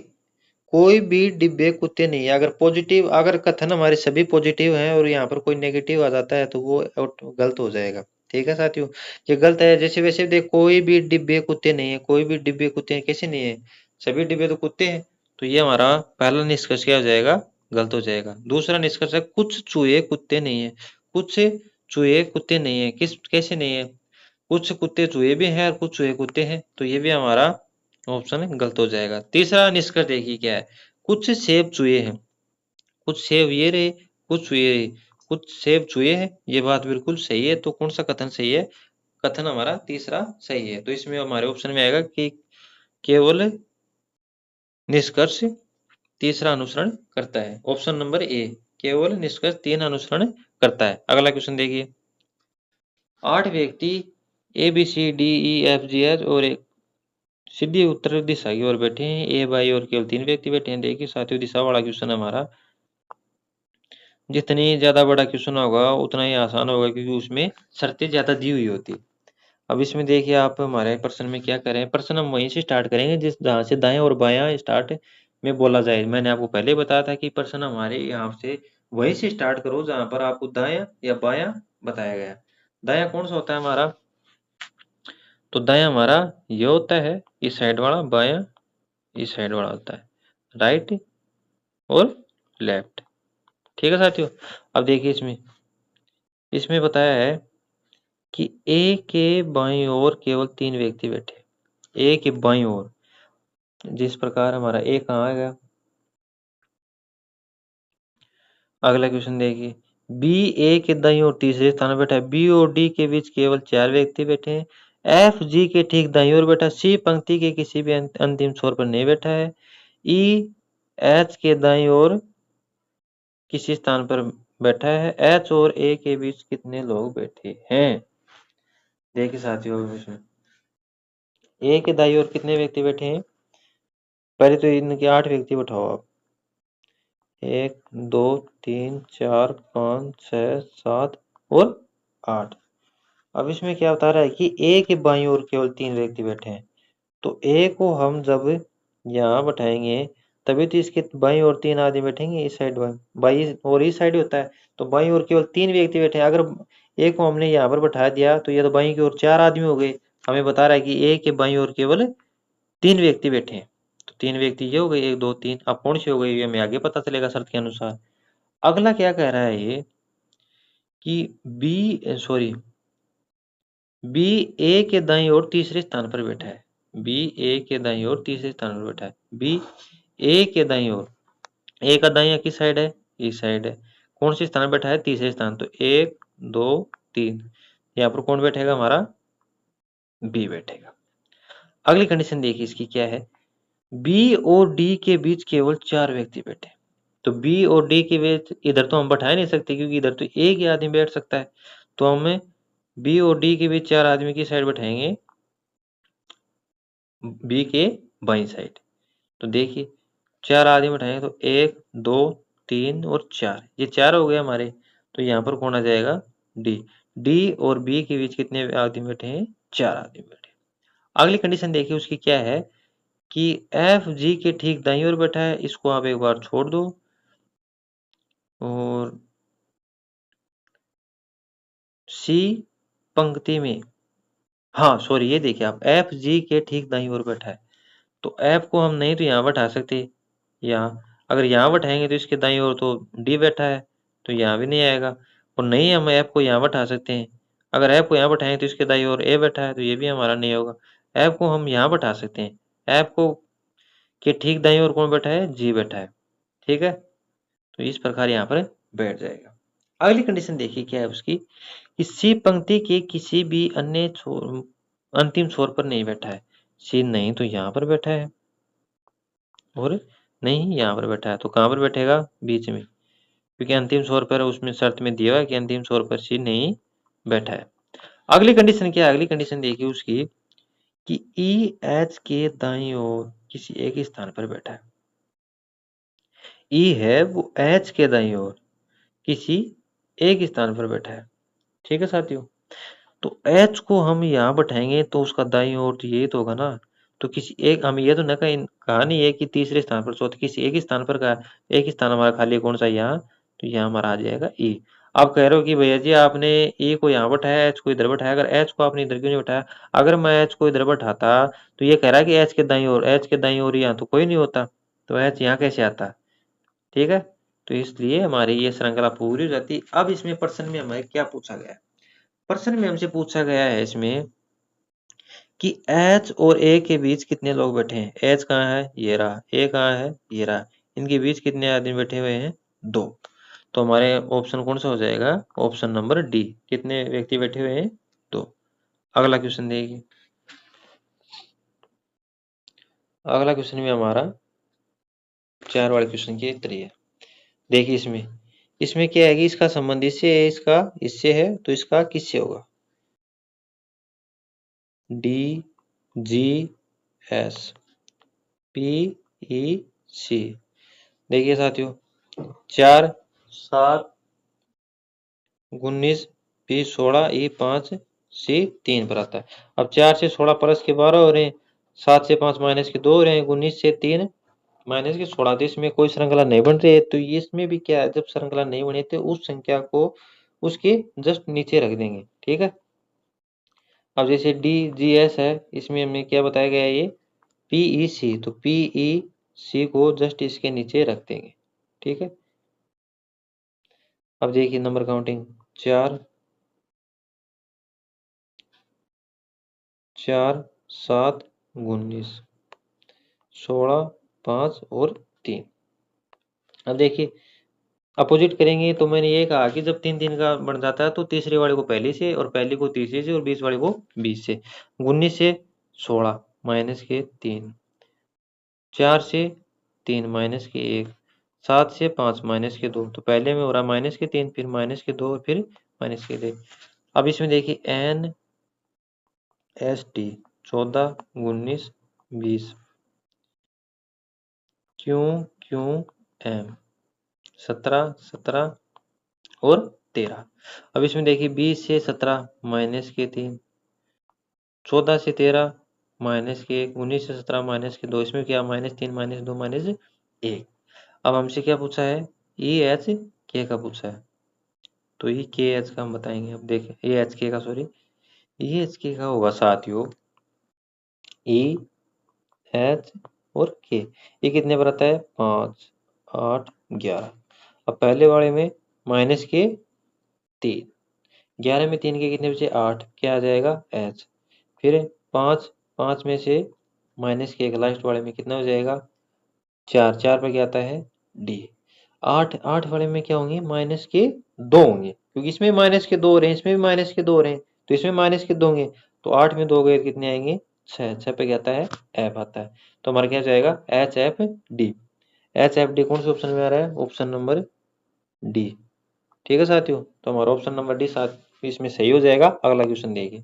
कोई भी डिब्बे कुत्ते नहीं है। अगर पॉजिटिव, अगर कथन हमारे सभी पॉजिटिव हैं और यहाँ पर कोई नेगेटिव आ जाता है तो वो गलत हो जाएगा। ठीक है साथियों, ये गलत है। जैसे वैसे देख, कोई भी डिब्बे कुत्ते नहीं है, कोई भी डिब्बे कुत्ते हैं कैसे नहीं है, सभी डिब्बे तो कुत्ते हैं। तो ये हमारा पहला निष्कर्ष क्या हो जाएगा, गलत हो जाएगा। दूसरा निष्कर्ष है कुछ चूहे कुत्ते नहीं है, कुछ चूहे कुत्ते नहीं है, किस कैसे नहीं है, कुछ कुत्ते चूहे भी हैं और कुछ चूहे कुत्ते हैं, तो ये भी हमारा ऑप्शन गलत हो जाएगा। तीसरा निष्कर्ष देखिए क्या है, कुछ सेब चूहे हैं, कुछ सेब ये रहे, कुछ चूहे रहे, कुछ सेब चूहे हैं, ये बात बिल्कुल सही है। तो कौन सा कथन सही है, कथन हमारा तीसरा सही है। तो इसमें हमारे ऑप्शन में आएगा कि केवल निष्कर्ष तीसरा अनुसरण करता है, ऑप्शन नंबर ए, केवल निष्कर्ष 3 अनुसरण करता है। अगला क्वेश्चन देखिए, 8 व्यक्ति A B C D E F G H और एक सीधी उत्तर दिशा की ओर बैठे हैं, ए बाई और केवल 3 व्यक्ति बैठे हैं। देखिए साथियों, दिशा वाला क्वेश्चन हमारा जितनी ज्यादा बड़ा क्वेश्चन होगा उतना ही आसान होगा, क्योंकि उसमें शर्तें ज्यादा दी हुई होती। अब इसमें देखिए आप हमारे प्रश्न में क्या करें, प्रश्न हम वहीं से स्टार्ट करेंगे जिस जहाँ से दाएं और बायां स्टार्ट में बोला जाए। मैंने आपको पहले बताया था कि प्रश्न हमारे यहाँ से वहीं से स्टार्ट करो जहां पर आपको दायां या बायां बताया गया। दायां कौन सा होता है हमारा, तो दायां हमारा ये होता है इस साइड वाला, बायां इस साइड वाला होता है, राइट और लेफ्ट। ठीक है साथियों, अब देखिए इसमें इसमें बताया है कि ए के बाईं ओर केवल 3 व्यक्ति बैठे, ए के बाईं ओर, जिस प्रकार हमारा ए कहाँ आ गया। अगला क्वेश्चन देखिए, बी ए के दाईं ओर तीसरे स्थान पर बैठा है, बी और डी के बीच केवल 4 व्यक्ति बैठे हैं, एफ जी के ठीक दाईं ओर बैठा, सी पंक्ति के किसी भी अंतिम छोर पर नहीं बैठा है, ई एच के दाईं ओर किसी स्थान पर बैठा है, एच और ए के बीच कितने लोग बैठे हैं। देखिए साथियों, इसमें ए के दाईं ओर कितने व्यक्ति बैठे हैं, पहले तो इनके 8 व्यक्ति बैठाओ आप, 1 2 3 4 5 6 7 और 8। अब इसमें क्या बता रहा है कि ए के बाईं ओर केवल 3 व्यक्ति बैठे हैं, तो ए को हम जब यहाँ बैठाएंगे तभी तो इसके बाईं ओर 3 आदमी बैठेंगे, इस साइड बाई और इस साइड होता है, तो बाईं ओर केवल 3 व्यक्ति बैठे हैं। अगर ए को हमने यहाँ पर बैठा दिया तो ये तो बाईं की ओर 4 आदमी हो गए। हमें बता रहा है कि ए के बाईं ओर केवल 3 व्यक्ति बैठे हैं, तो 3 व्यक्ति ये हो गए, 1 2 3। अब कौन सी हो गई ये हमें आगे पता चलेगा शर्त के अनुसार। अगला क्या कह रहा है ये कि बी ए के दाईं ओर तीसरे स्थान पर बैठा है, बी ए के दाईं ओर तीसरे स्थान पर बैठा है, बी ए के दाईं ओर, ए का दाईं किस साइड है, इस साइड है, कौन से स्थान पर बैठा है, तीसरे स्थान, तो 1 2 3, यहाँ पर कौन बैठेगा हमारा बी बैठेगा। अगली कंडीशन देखिए इसकी क्या है, बी और डी के बीच केवल 4 व्यक्ति बैठे, तो बी और डी के बीच इधर तो हम बैठा नहीं सकते क्योंकि इधर तो एक ही आदमी बैठ सकता है, तो हमें बी और डी के बीच 4 आदमी की साइड बैठाएंगे, बी के बाईं साइड। तो देखिए 4 आदमी बैठाएंगे तो 1 2 3 और 4, ये 4 हो गए हमारे, तो यहाँ पर कौन आ जाएगा डी। डी और बी के बीच कितने आदमी बैठे हैं, 4 आदमी बैठे। अगली कंडीशन देखिए उसकी क्या है कि एफ जी के ठीक दाईं ओर बैठा है, इसको आप एक बार छोड़ दो और सी पंक्ति में, हाँ सॉरी, ये देखिए आप एफ जी के ठीक दाईं ओर बैठा है, तो एफ को हम नहीं तो यहाँ बैठा सकते, यहाँ अगर यहाँ बैठाएंगे तो इसके दाईं ओर तो डी बैठा है, तो यहाँ भी नहीं आएगा, और नहीं हम एफ को यहाँ बैठा सकते हैं, अगर एफ को यहाँ बैठाएंगे तो इसके दाईं ओर ए बैठा है, तो ये भी हमारा नहीं होगा। एफ को हम यहाँ बैठा सकते हैं, एफ को के ठीक दाईं ओर कौन बैठा है, जी बैठा है, ठीक है, तो इस प्रकार यहाँ पर बैठ जाएगा। अगली कंडीशन देखिए क्या है उसकी, कि सी पंक्ति के किसी भी अन्य अंतिम छोर पर नहीं बैठा है, सी नहीं तो यहाँ पर बैठा है और नहीं यहाँ पर बैठा है, तो कहाँ पर बैठेगा, बीच में, क्योंकि अंतिम छोर पर उसमें शर्त में दिया हुआ है कि अंतिम छोर पर सी नहीं बैठा है। अगली कंडीशन क्या है, अगली कंडीशन देखिए उसकी, कि ई एच के दाईं ओर किसी एक स्थान पर बैठा है, ई है वो एच के दाईं ओर किसी एक स्थान पर बैठा है, ठीक है साथियों, तो एच को हम यहाँ बैठाएंगे तो उसका दाईं ओर तो यही तो होगा ना, तो किसी एक, हम ये तो न कहा नहीं है कि तीसरे स्थान पर, चौथे, किसी एक स्थान पर का, एक स्थान हमारा खाली है, कौन सा, यहाँ, तो यहाँ हमारा आ जाएगा ई। आप कह रहे हो कि भैया जी आपने ई को यहाँ बैठाया, एच को इधर बैठाया, अगर एच को आपने इधर क्यों नहीं बैठाया, अगर मैं एच को इधर बैठाता तो ये कह रहा है कि एच के दाईं ओर, एच के दाईं ओर यहाँ तो कोई नहीं होता, तो एच यहाँ कैसे आता, ठीक है, तो इसलिए हमारी ये श्रृंखला पूरी हो जाती। अब इसमें प्रश्न में हमें क्या पूछा गया है, प्रश्न में हमसे पूछा गया है इसमें कि एच और ए के बीच कितने लोग बैठे हैं, एच कहाँ है, ये रहा, ए कहाँ है, ये रहा, इनके बीच कितने आदमी बैठे हुए हैं, दो, तो हमारे ऑप्शन कौन सा हो जाएगा, ऑप्शन नंबर डी, कितने व्यक्ति बैठे हुए हैं, दो। अगला क्वेश्चन देखिए, अगला क्वेश्चन में हमारा 4 वाले क्वेश्चन की तरह है, देखिए इसमें, इसमें क्या है कि इसका संबंध इससे है, इसका इससे है, तो इसका किससे होगा, D G S P E C. देखिए साथियों, 4 7 19 20 16 ई 5 सी 3 पर आता है। अब 4 से 16 प्लस के 12 हो रहे हैं, 7 से 5 माइनस के 2 हो रहे हैं, 19 से 3 माइनस के 16, तो इसमें कोई श्रृंखला नहीं बन रही है, तो इसमें भी क्या है, जब श्रृंखला नहीं बनी तो उस संख्या को उसके जस्ट नीचे रख देंगे, ठीक है। अब जैसे डी जी एस है, इसमें हमें क्या बताया गया है, ये पीई सी, तो पीई सी को जस्ट इसके नीचे रख देंगे, ठीक है। अब देखिए नंबर काउंटिंग, 4 4 7 19 16 5 और 3। अब देखिए अपोजिट करेंगे, तो मैंने ये कहा कि जब 3 3 का बन जाता है तो तीसरे वाले को पहले से और पहले को तीसरे से और 20 वाले को 20 से, 19 से 16 माइनस के 3, 4 से 3 माइनस के 1, 7 से 5 माइनस के 2, तो पहले में हो रहा माइनस के 3, फिर माइनस के 2 और फिर माइनस के 1। अब इसमें देखिए N S T 14 19 20, Q Q M 17 17 और 13। अब इसमें देखिए 20 से 17 माइनस के 3, 14 से 13 माइनस के 1, 19 से 17 माइनस के 2, इसमें क्या माइनस 3 माइनस 2 माइनस 1। अब हमसे क्या पूछा है, ई एच के का पूछा है, तो ई के एच का हम बताएंगे। अब देखें ए एच के का, सॉरी ई एच के का होगा साथियों ई एच और के, ये कितने पर आता है, 5 8 11। अब पहले वाले में माइनस के 3, 11 में 3 के कितने बचे, 8, क्या आ जाएगा एच, फिर 5 5 में से माइनस के 1 लास्ट वाले में कितना हो जाएगा, 4 4 पर क्या आता है डी। 8 8 वाले में क्या होंगे, माइनस के 2 होंगे, क्योंकि इसमें माइनस के 2 हो रहे हैं, इसमें भी माइनस के 2 हो रहे हैं, तो इसमें माइनस के 2 होंगे, तो 8 में 2 गए कितने आएंगे, 6 6 पे क्या आता है एफ आता है, तो हमारा क्या जाएगा H F D. H F D कौन से ऑप्शन में आ रहा है, ऑप्शन नंबर डी, ठीक है साथियों, तो हमारा ऑप्शन नंबर डी साथ इसमें सही हो जाएगा। अगला क्वेश्चन देखिए,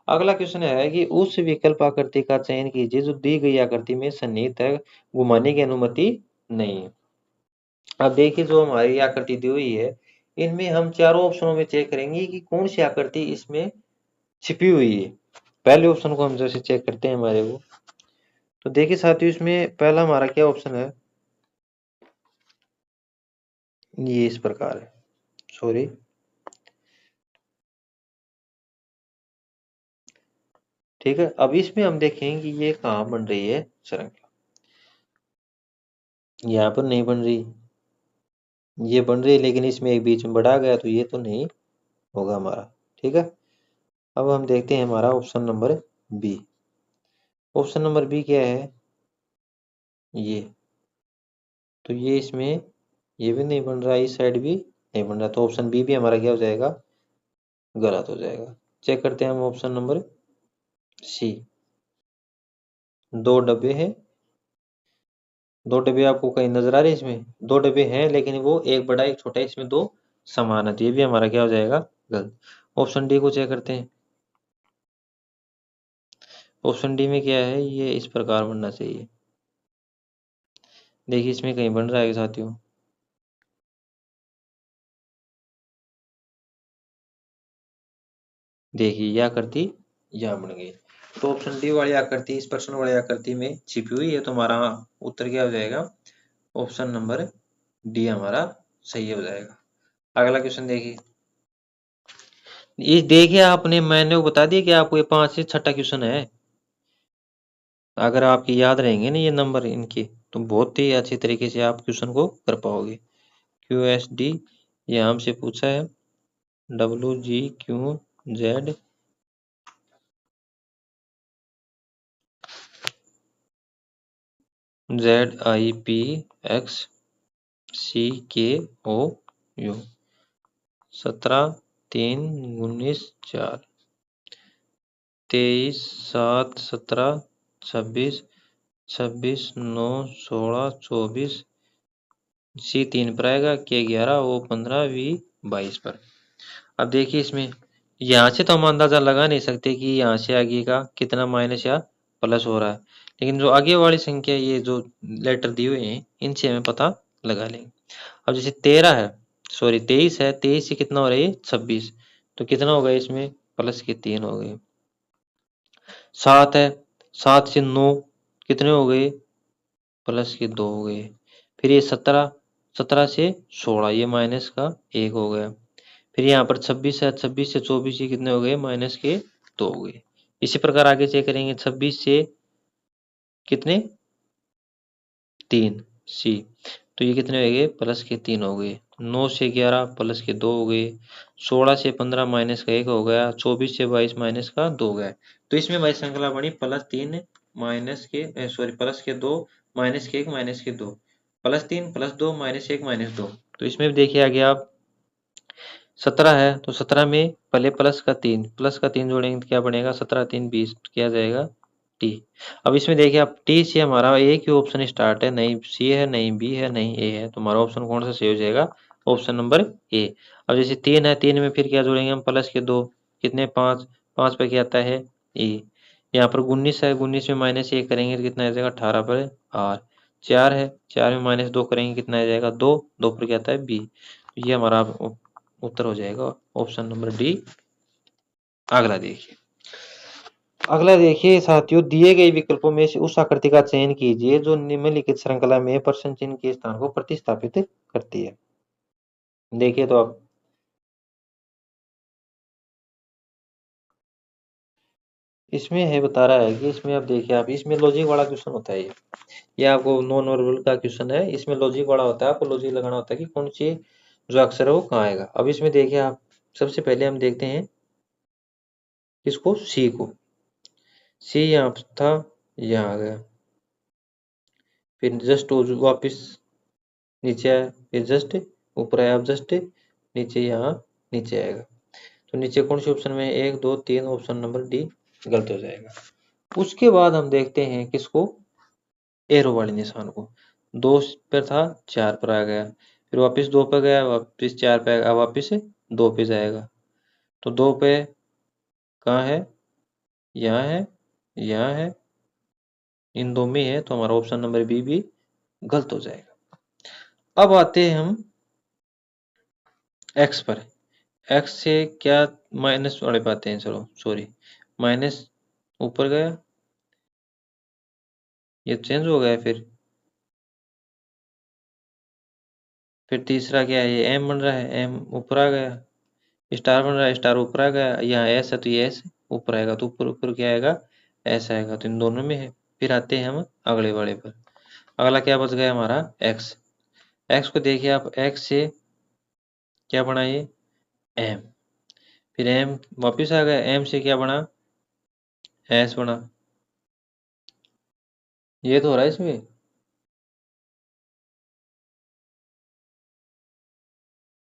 अगला क्वेश्चन है कि उस विकल्प आकृति का चयन कीजिए जो दी गई आकृति में सन्निहित है, घुमाने की अनुमति नहीं है। अब देखिए जो हमारी आकृति दी हुई है, इनमें हम चारों ऑप्शनों में चेक करेंगे कि कौन सी आकृति इसमें छिपी हुई है। पहले ऑप्शन को हम जैसे चेक करते हैं हमारे वो, तो देखिए साथियों, इसमें पहला हमारा क्या ऑप्शन है, ये इस प्रकार है, सॉरी, ठीक है। अब इसमें हम देखें कि ये कहाँ बन रही है श्रृंखला, यहाँ पर नहीं बन रही, ये बन रही है लेकिन इसमें एक बीच में बढ़ा गया, तो ये तो नहीं होगा हमारा, ठीक है। अब हम देखते हैं हमारा option number B. Option number B क्या है, ये, तो ये इसमें ये भी नहीं बन रहा, इस साइड भी नहीं बन रहा, तो ऑप्शन बी भी हमारा क्या हो जाएगा, गलत हो जाएगा। चेक करते हैं हम ऑप्शन नंबर सी। दो डब्बे हैं, दो डब्बे आपको कहीं नजर आ रहे हैं, इसमें दो डब्बे हैं लेकिन वो एक बड़ा एक छोटा है, इसमें दो समान है, तो ये भी हमारा क्या हो जाएगा, गलत। ऑप्शन डी को चेक करते हैं। ऑप्शन डी में क्या है, ये इस प्रकार बनना चाहिए, देखिए इसमें कहीं बन रहा है साथियों, देखिए यह आकृति यहाँ बन गई, तो ऑप्शन डी वाली आकृति इस प्रश्न वाली आकृति में छिपी हुई है, तो हमारा उत्तर क्या हो जाएगा, ऑप्शन नंबर डी हमारा सही हो जाएगा। अगला क्वेश्चन देखिए, ये देखिए आपने, मैंने वो बता दिया कि आपको ये 5 से 6 क्वेश्चन है, अगर आपके याद रहेंगे ना ये नंबर इनके, तो बहुत ही अच्छी तरीके से आप क्वेश्चन को कर पाओगे। क्यू एस डी, ये हमसे पूछा है, W G Q Z Z I P X C K O you, 17 3 19 4, 23 7 17 26 26 9 16 24, सी 3 पर आएगा, के 11, ओ 15, वी 22 पर। अब देखिए इसमें, यहाँ से तो हम अंदाजा लगा नहीं सकते कि यहाँ से आगे का कितना माइनस या प्लस हो रहा है, लेकिन जो आगे वाली संख्या, ये जो लेटर दिए हुए हैं, इनसे हमें पता लगा लेंगे। अब जैसे 13 है, सॉरी 23 है, 23 से कितना हो रहा है, 26, तो कितना हो गया इसमें, प्लस के 3 हो गए। 7 है, 7 से 9 कितने हो गए, प्लस के 2 हो गए। फिर ये 17, 17 से 16, ये माइनस का 1 हो गया। फिर यहाँ पर 26 है, 26 से 24, ये कितने हो गए, माइनस के 2 हो गए। इसी प्रकार आगे चेक करेंगे, 26 से कितने, 3 सी, तो ये कितने हो गए, प्लस के 3 हो गए। 9 से 11 प्लस के 2 हो गए। 16 से 15 माइनस का 1 हो गया। 24 से 22 माइनस का 2 हो गया। तो इसमें हमारी श्रृंखला बनी +3 माइनस के सॉरी प्लस के 2 माइनस के 1 माइनस के 2, +3 +2 -1 -2। तो इसमें भी देखिए आगे आप, 17 है तो 17 में पहले प्लस का 3 जोड़ेंगे तो क्या बनेगा, 17 3 20, क्या जाएगा टी। अब इसमें देखिए आप, टी से हमारा एक ही ऑप्शन स्टार्ट है, नहीं सी है, नहीं बी है, नहीं ए है, तो हमारा ऑप्शन कौन सा सही हो जाएगा, ऑप्शन नंबर ए। अब जैसे 3 है, 3 में फिर क्या जोड़ेंगे हम, प्लस के 2, कितने 5, 5 पे क्या आता है ए। यहाँ पर 19 है, 19 में -1 करेंगे तो कितना आ जाएगा, 18 पर आर। 4 है, 4 में -2 करेंगे कितना आ जाएगा, 2, 2 पर क्या आता है बी। ये हमारा उत्तर हो जाएगा ऑप्शन नंबर डी। अगला देखिए, अगला देखिए साथियों, दिए गए विकल्पों में से उस आकृति का चयन कीजिए जो निम्नलिखित श्रृंखला में प्रश्न चिन्ह के स्थान को प्रतिस्थापित करती है। देखिए तो आप, इसमें है बता रहा है कि इसमें आप देखिए, आप इसमें लॉजिक वाला क्वेश्चन होता है ये आपको नॉन वर्बल का क्वेश्चन है, इसमें लॉजिक वाला होता है, आपको लॉजिक लगाना होता है कि कौन सी जो अक्षर है वो कहाँ आएगा। अब इसमें देखिए आप, सबसे पहले हम देखते हैं इसको, सी को, सी यहाँ था, यहाँ आ गया, फिर जस्ट वापिस नीचे आया, फिर जस्ट ऊपर आया, अब जस्ट नीचे, यहाँ नीचे आएगा। तो नीचे कौन से ऑप्शन में, 1 2 3, ऑप्शन नंबर डी गलत हो जाएगा। उसके बाद हम देखते हैं किसको, एरो वाले निशान को। 2 पर था, 4 पर आ गया, फिर वापस 2 पर गया, वापस 4 पे आएगा, वापस 2 पे जाएगा। तो 2 पे कहाँ है, यहाँ है, यहाँ है, इन दो में है, तो हमारा ऑप्शन नंबर बी भी गलत हो जाएगा। अब आते हैं हम एक्स पर। एक्स से क्या माइनस वाले पाते हैं, चलो सॉरी, माइनस ऊपर गया, ये चेंज हो गया। फिर तीसरा क्या है, ये एम बन रहा है, एम ऊपर आ गया। स्टार बन रहा है, स्टार ऊपर आ गया। यहाँ एस है तो ये एस ऊपर आएगा, तो ऊपर ऊपर क्या आएगा, एस आएगा, तो इन दोनों में है। फिर आते हैं हम अगले वाले पर। अगला क्या बच गया हमारा, एक्स। एक्स को देखिए आप, एक्स से क्या बना ये, एम। फिर एम वापिस आ गया, एम से क्या बना, एस बना। ये तो हो रहा है इसमें।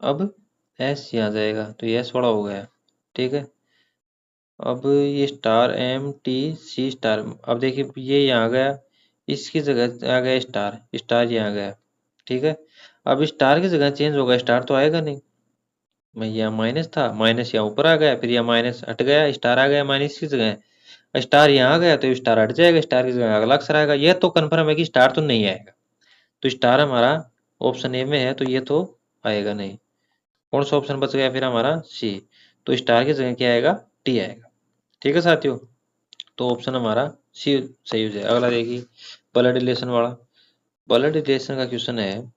अब एस यहाँ जाएगा तो ये एस बड़ा हो गया। ठीक है। अब ये star M T C star, अब देखिए ये यहाँ गया, इसकी जगह आ गया स्टार, स्टार यहाँ गया। ठीक है। अब स्टार की जगह चेंज होगा, स्टार तो आएगा नहीं। मैं यहाँ माइनस था, माइनस यहाँ ऊपर आ गया, फिर यहाँ माइनस हट गया, स्टार आ गया माइनस की जगह। स्टार यहाँ आ गया तो स्टार हट जाएगा, स्टार की जगह अगला अक्षर आएगा। यह तो कन्फर्म है कि स्टार तो नहीं आएगा। तो स्टार हमारा ऑप्शन ए में है, तो ये तो आएगा नहीं। कौन सा ऑप्शन बच गया फिर हमारा, सी। तो स्टार की जगह क्या आएगा, टी आएगा। ठीक है साथियों। तो ऑप्शन हमारा सी सही हो जाए। अगला देखिए, ब्लड रिलेशन वाला। ब्लड रिलेशन का क्वेश्चन है।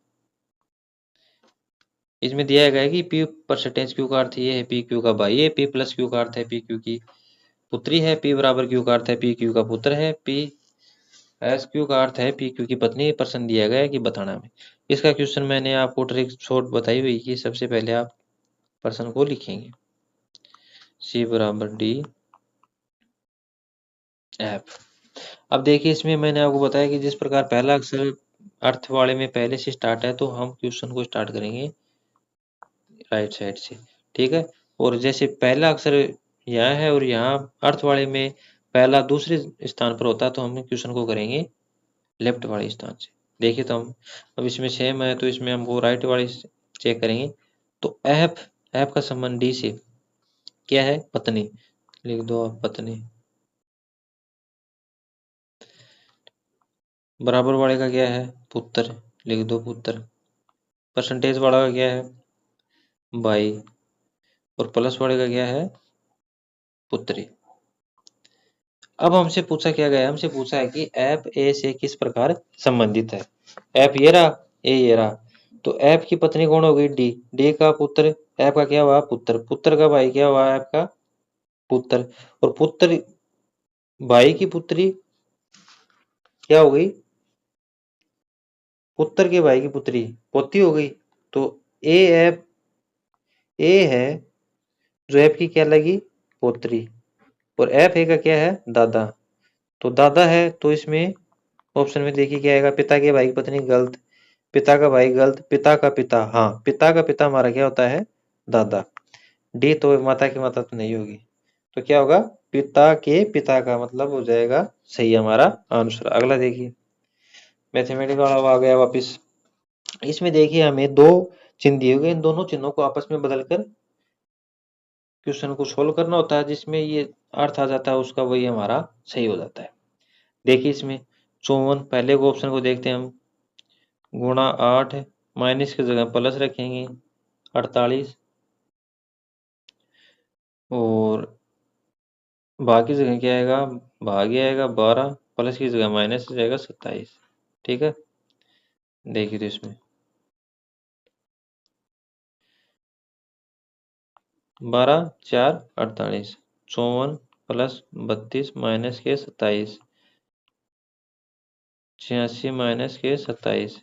इसमें दिया गया है कि पी परसेंटेज क्यू का अर्थ ये है, पी क्यू का भाई है, पी प्लस क्यू का अर्थ है पी क्यू की पुत्री है, पी बराबर क्यू का अर्थ है पी क्यू का पुत्र है, पी एस क्यू का अर्थ है पी क्यू की पत्नी। प्रश्न दिया गया है कि बताना में। इसका क्वेश्चन मैंने आपको ट्रिक शॉर्ट बताई हुई कि सबसे पहले आप प्रश्न को लिखेंगे, सी बराबर डी एफ। अब देखिए इसमें मैंने आपको बताया कि जिस प्रकार पहला अक्षर अर्थ वाले में पहले से स्टार्ट है, तो हम क्वेश्चन को स्टार्ट करेंगे राइट साइड से। ठीक है। और जैसे पहला अक्षर यहाँ है और यहाँ अर्थ वाले में पहला दूसरे स्थान पर होता है, तो हम क्वेश्चन को करेंगे लेफ्ट वाले स्थान से। देखिए तो हम, अब इसमें सेम है तो इसमें हम वो राइट वाले चेक करेंगे। तो एफ, एफ का संबंध डी से क्या है, पत्नी। लिख दो आप पत्नी। बराबर वाले का क्या है, पुत्र। लिख दो पुत्र। परसेंटेज वाला का क्या है, भाई। और प्लस वाले का क्या है, पुत्री। अब हमसे पूछा क्या गया, हमसे पूछा है कि एफ ए से किस प्रकार संबंधित है। एफ ये रहा, ए ये रहा। तो एफ की पत्नी कौन हो गई, डी। डी का पुत्र, एफ का क्या हुआ, पुत्र। पुत्र का भाई क्या हुआ, एफ का पुत्र। और पुत्र, भाई की पुत्री क्या हो गई, पुत्र के भाई की पुत्री पोती हो गई। तो ए एफ, ए है जो एफ की क्या लगी, पोत्री। और एफ ए का क्या है, दादा। तो दादा है तो इसमें ऑप्शन में देखिए क्या आएगा, पिता के भाई की पत्नी गलत, पिता का भाई गलत, पिता का पिता, हाँ पिता का पिता हमारा क्या होता है, दादा। डी तो माता की माता तो नहीं होगी। तो क्या होगा, पिता के पिता का मतलब हो जाएगा सही हमारा आंसर। अगला देखिए, मैथमेटिकल वाला आ गया वापिस। इसमें देखिए हमें दो चिन्ह दिए हुए, इन दोनों चिन्हों को आपस में बदलकर क्वेश्चन को सोल्व करना होता है। जिसमें ये अर्थ आ जाता है उसका, वही हमारा सही हो जाता है। देखिए इसमें 54, पहले को ऑप्शन को देखते हैं हम। गुणा 8, माइनस की जगह प्लस रखेंगे 48, और भाग की जगह क्या आएगा, भाग ही आएगा 12, प्लस की जगह माइनस हो जाएगा 27। ठीक है। देखिए तो इसमें 12 4 48, 54 प्लस 32 माइनस के 27, 86 माइनस के 27।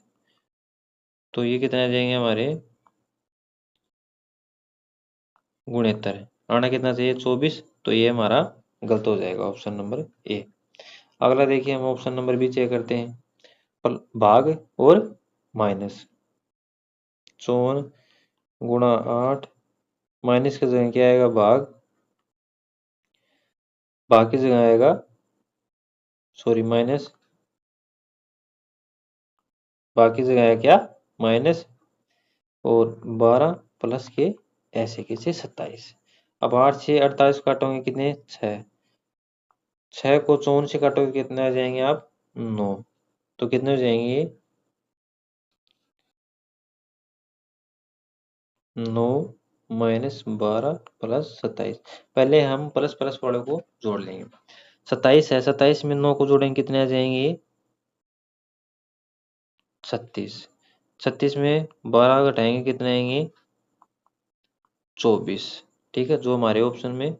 तो ये कितने आ जाएंगे हमारे, गुणेत्तर। आना कितना चाहिए, 24। तो ये हमारा गलत हो जाएगा, ऑप्शन नंबर ए। अगला देखिए, हम ऑप्शन नंबर बी चेक करते हैं। भाग और माइनस, 54 गुणा 8, माइनस की जगह क्या आएगा, भाग। भाग की जगह आएगा, सॉरी माइनस, भाग की जगह है क्या, माइनस। और 12 प्लस के ऐसे के से 27। अब 8 से 48 काटोगे कितने, 6। 6 को 54 से काटोगे कितने आ जाएंगे आप, 9। तो कितने हो जाएंगे, 9 माइनस 12 प्लस 27। पहले हम प्लस प्लस वाले को जोड़ लेंगे। 27 है, 27 में 9 को जोड़ेंगे कितने आ जाएंगे, 36। 36 में 12 घटाएंगे कितने आएंगे? 24। ठीक है, जो हमारे ऑप्शन में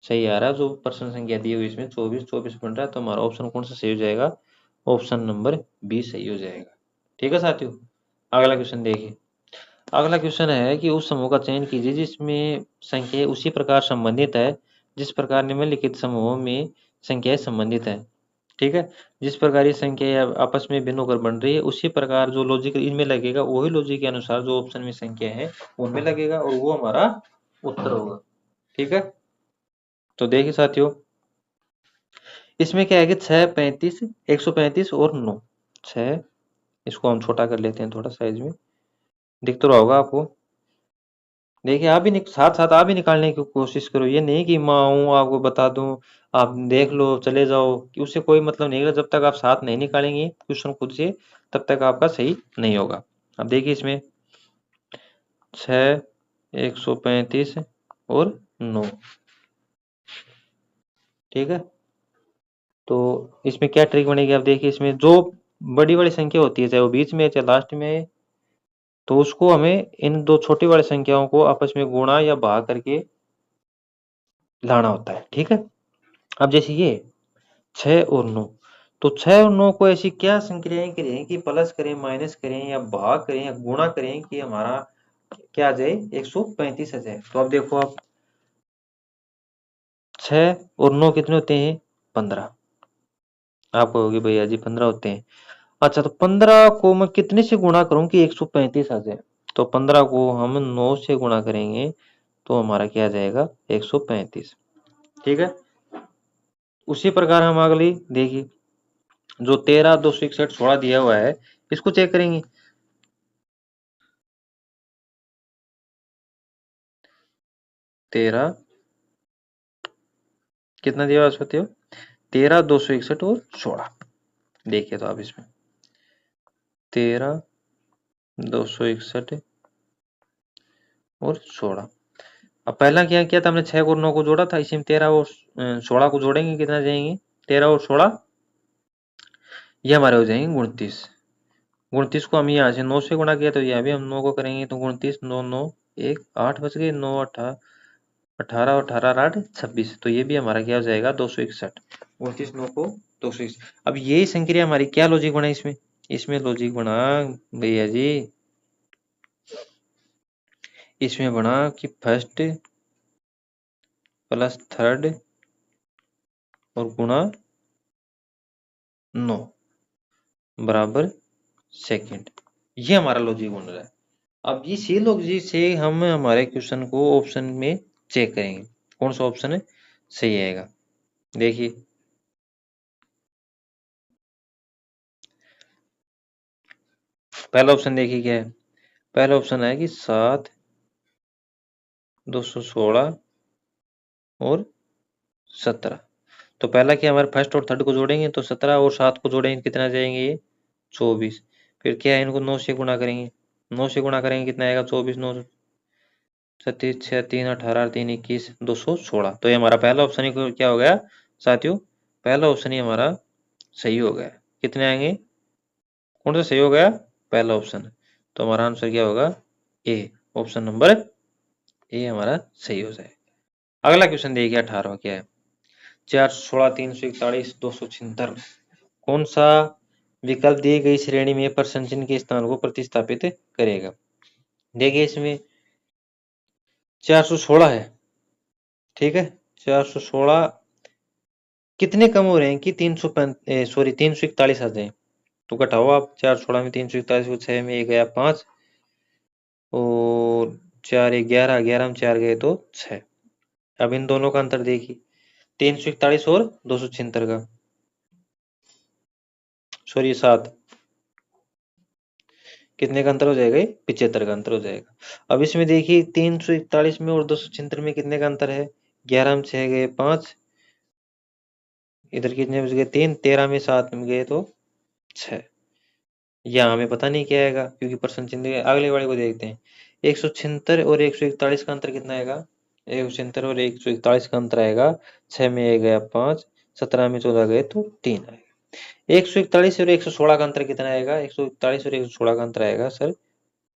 सही आ रहा है, जो प्रश्न संख्या दी हुई इसमें 24 24 बन रहा है, तो हमारा ऑप्शन कौन सा सही हो जाएगा? ऑप्शन नंबर बी सही हो जाएगा। ठीक है साथियों, अगला क्वेश्चन देखिए। अगला क्वेश्चन है कि उस समूह का चयन कीजिए जिसमें संख्याएं उसी प्रकार संबंधित है जिस प्रकार निम्नलिखित समूहों में संख्याएं संबंधित है। ठीक है, जिस प्रकार ये संख्या आपस में भिन्न होकर बन रही है उसी प्रकार जो लॉजिक इनमें लगेगा वही लॉजिक के अनुसार जो ऑप्शन में संख्या है उनमें लगेगा और वो हमारा उत्तर होगा। ठीक है, तो देखिए साथियों, इसमें क्या है कि 6 35 135 और 9। 6, इसको हम छोटा कर लेते हैं थोड़ा साइज में, दिख तो रहा होगा आपको। देखिए आप भी साथ साथ आप भी निकालने की कोशिश करो, ये नहीं कि मैं आऊँ आपको बता दूं आप देख लो चले जाओ, कि उससे कोई मतलब नहीं है। जब तक आप साथ नहीं निकालेंगे क्वेश्चन खुद से तब तक आपका सही नहीं होगा। अब देखिए इसमें 6 135 और 9। ठीक है, तो इसमें क्या ट्रिक बनेगी? आप देखिए इसमें जो बड़ी वाली संख्या होती है चाहे वो बीच में है चाहे लास्ट में है, तो उसको हमें इन दो छोटी वाली संख्याओं को आपस में गुणा या भाग करके लाना होता है। ठीक है, अब जैसे ये 6 और 9, तो 6 और 9 को ऐसी क्या संक्रियाएं करें कि प्लस करें माइनस करें या भाग करें या गुणा करें कि हमारा क्या आ जाए? 135 आ जाए। तो अब देखो आप 6 और 9 कितने होते हैं? 15। आप कहोगे भैया जी 15 होते हैं। अच्छा, तो 15 को मैं कितने से गुणा करूं कि 135 आ जाए? तो 15 को हम 9 से गुणा करेंगे तो हमारा क्या आ जाएगा? 135। ठीक है, उसी प्रकार हम अगली देखिए, जो 13 261 16 दिया हुआ है इसको चेक करेंगे। 13 कितना दिया हुआ है? 13 261 और 16। देखिए तो आप इसमें 13 261 और 16। अब पहला क्या किया था हमने? 6 और 9 को जोड़ा था, इसी में 13 और 16 को जोड़ेंगे कितना जाएंगे? 13 और 16 ये हमारे हो जाएंगे 29। 29 को हम यहाँ से 9 से गुणा किया तो यहाँ भी हम 9 को करेंगे तो 29 9 9 1 8 बच गए। 9 18 18 18 8 26, तो ये भी हमारा क्या हो जाएगा? 261। 29 9 को 261। अब यही संक्रिया हमारी क्या लॉजिक बना इसमें? इसमें लॉजिक बना भैया जी, इसमें बना कि फर्स्ट प्लस थर्ड और गुणा 9 बराबर सेकंड। ये हमारा लॉजिक बन रहा है। अब इसी लॉजिक से हम हमारे क्वेश्चन को ऑप्शन में चेक करेंगे कौन सा ऑप्शन है सही आएगा। देखिए पहला ऑप्शन देखिए क्या है। पहला ऑप्शन है कि 7 216 और 17। तो पहला क्या, हमारे फर्स्ट और थर्ड को जोड़ेंगे तो 17 और 7 को जोड़ेंगे कितना जाएंगे? ये 24। फिर क्या है, इनको 9 से गुणा करेंगे। 9 से गुणा करेंगे कितना आएगा? 24 9 36 6 3 18 3 21 216। तो ये हमारा पहला ऑप्शन ही क्या हो गया साथियों? पहला ऑप्शन ही हमारा सही हो गया। कितने आएंगे? कौन सा सही हो गया? पहला ऑप्शन। तो हमारा आंसर क्या होगा? ए, ऑप्शन नंबर ए हमारा सही हो जाए। अगला क्वेश्चन देखिए 18 क्या है? 416 341 276 कौन सा विकल्प दी गई श्रेणी में प्रश्न चिन्ह के स्थान को प्रतिस्थापित करेगा? देखिए इसमें 416 है। ठीक है, 416 कितने कम हो रहे हैं कि 341 आ जाए? तो घटाओ आप, 416 में 341 को 6 में 1 गया 5 और 4 11 11 में 4 गए तो 6। अब इन दोनों का अंतर देखिए, 341 और 276 का, सॉरी 7, कितने का अंतर हो जाएगा? 75 का अंतर हो जाएगा। अब इसमें देखिए 341 में और 276 में कितने का अंतर है? 11 में 6 गए 5, इधर कितने बच गए? 3, 13 में 7 में गए तो 6। यहाँ हमें पता नहीं क्या आएगा क्योंकि प्रश्न चिन्ह। अगले वाले को देखते हैं, 176 और 141 का अंतर कितना आएगा? 176 और 141 का अंतर आएगा 6 में 1 गया 5, 17 में 14 गए तो 3 आएगा। 141 और 116 का अंतर कितना आएगा? 141 और 116 का अंतर आएगा सर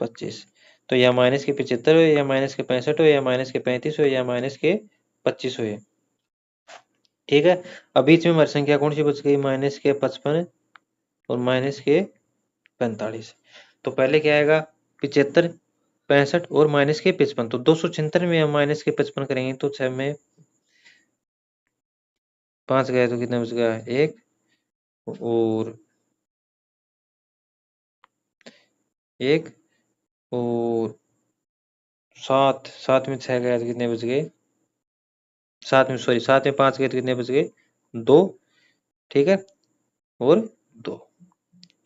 25। तो या माइनस के 75 हो या माइनस के 65 हो या माइनस के 35 हो या माइनस के 25 हो। ठीक है। अब बीच में हमारी संख्या कौन सी बच गई? माइनस के 55 और माइनस के 45। तो पहले क्या आएगा? 75, 65 और माइनस के 55। तो 276 में हम माइनस के 55 करेंगे तो 6 में 5 गए तो कितना बच गया? 1 और 1 और 7 में 6 गए तो कितने बच गए? 7 में 5 गए तो कितने बच गए? 2। ठीक है, और 2।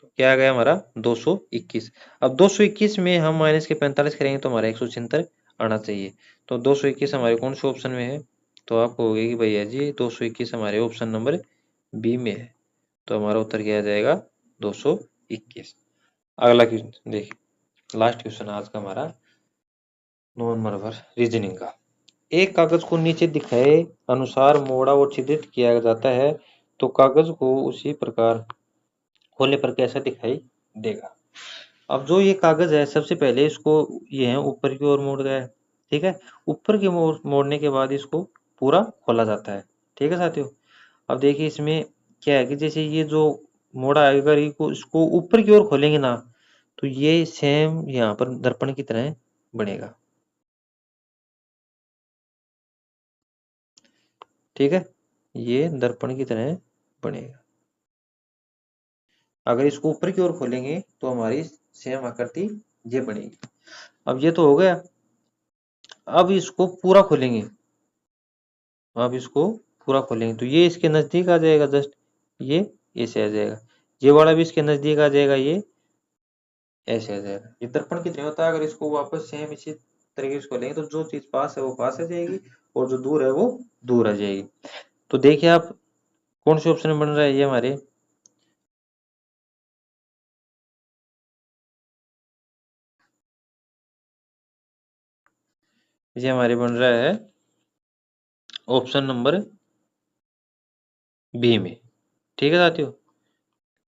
तो क्या आ गया हमारा? 221। अब 221 में हम माइनस के 45 करेंगे तो हमारा 176 आना चाहिए। तो 221 हमारे कौन से ऑप्शन में है? तो आप कहोगे कि भैया जी 221 हमारे ऑप्शन नंबर बी में है। तो हमारा उत्तर क्या आ जाएगा? 221। अगला क्वेश्चन देखिए, लास्ट क्वेश्चन आज का हमारा 9 नंबर पर रीजनिंग का। एक कागज को नीचे दिखाए अनुसार मोड़ा और छिद्रित किया जाता है तो कागज को उसी प्रकार खोलने पर कैसा दिखाई देगा? अब जो ये कागज है सबसे पहले इसको ये है ऊपर की ओर मोड़ गया है। ठीक है, ऊपर की ओर मोड़ने के बाद इसको पूरा खोला जाता है। ठीक है साथियों, अब देखिए इसमें क्या है कि जैसे ये जो मोड़ा है, अगर इसको ऊपर की ओर खोलेंगे ना तो ये सेम यहाँ पर दर्पण की तरह बनेगा। ठीक है, ये दर्पण की तरह बनेगा। अगर इसको ऊपर की ओर खोलेंगे तो हमारी सेम आकृति ये बनेगी। अब ये तो हो गया। अब इसको पूरा खोलेंगे, अब इसको पूरा खोलेंगे तो ये इसके नजदीक आ जाएगा, जस्ट ये ऐसे आ जाएगा। ये वाला भी इसके नजदीक आ जाएगा, ये ऐसे आ जाएगा। ये दर्पण की तरह होता है। अगर इसको वापस सेम इसी तरीके से खोलेंगे तो जो चीज पास है वो पास आ जाएगी और जो दूर है वो दूर आ जाएगी। तो देखिए आप कौन से ऑप्शन में बन रहा है ये हमारे? ये हमारे बन रहा है ऑप्शन नंबर बी में। ठीक है साथियों,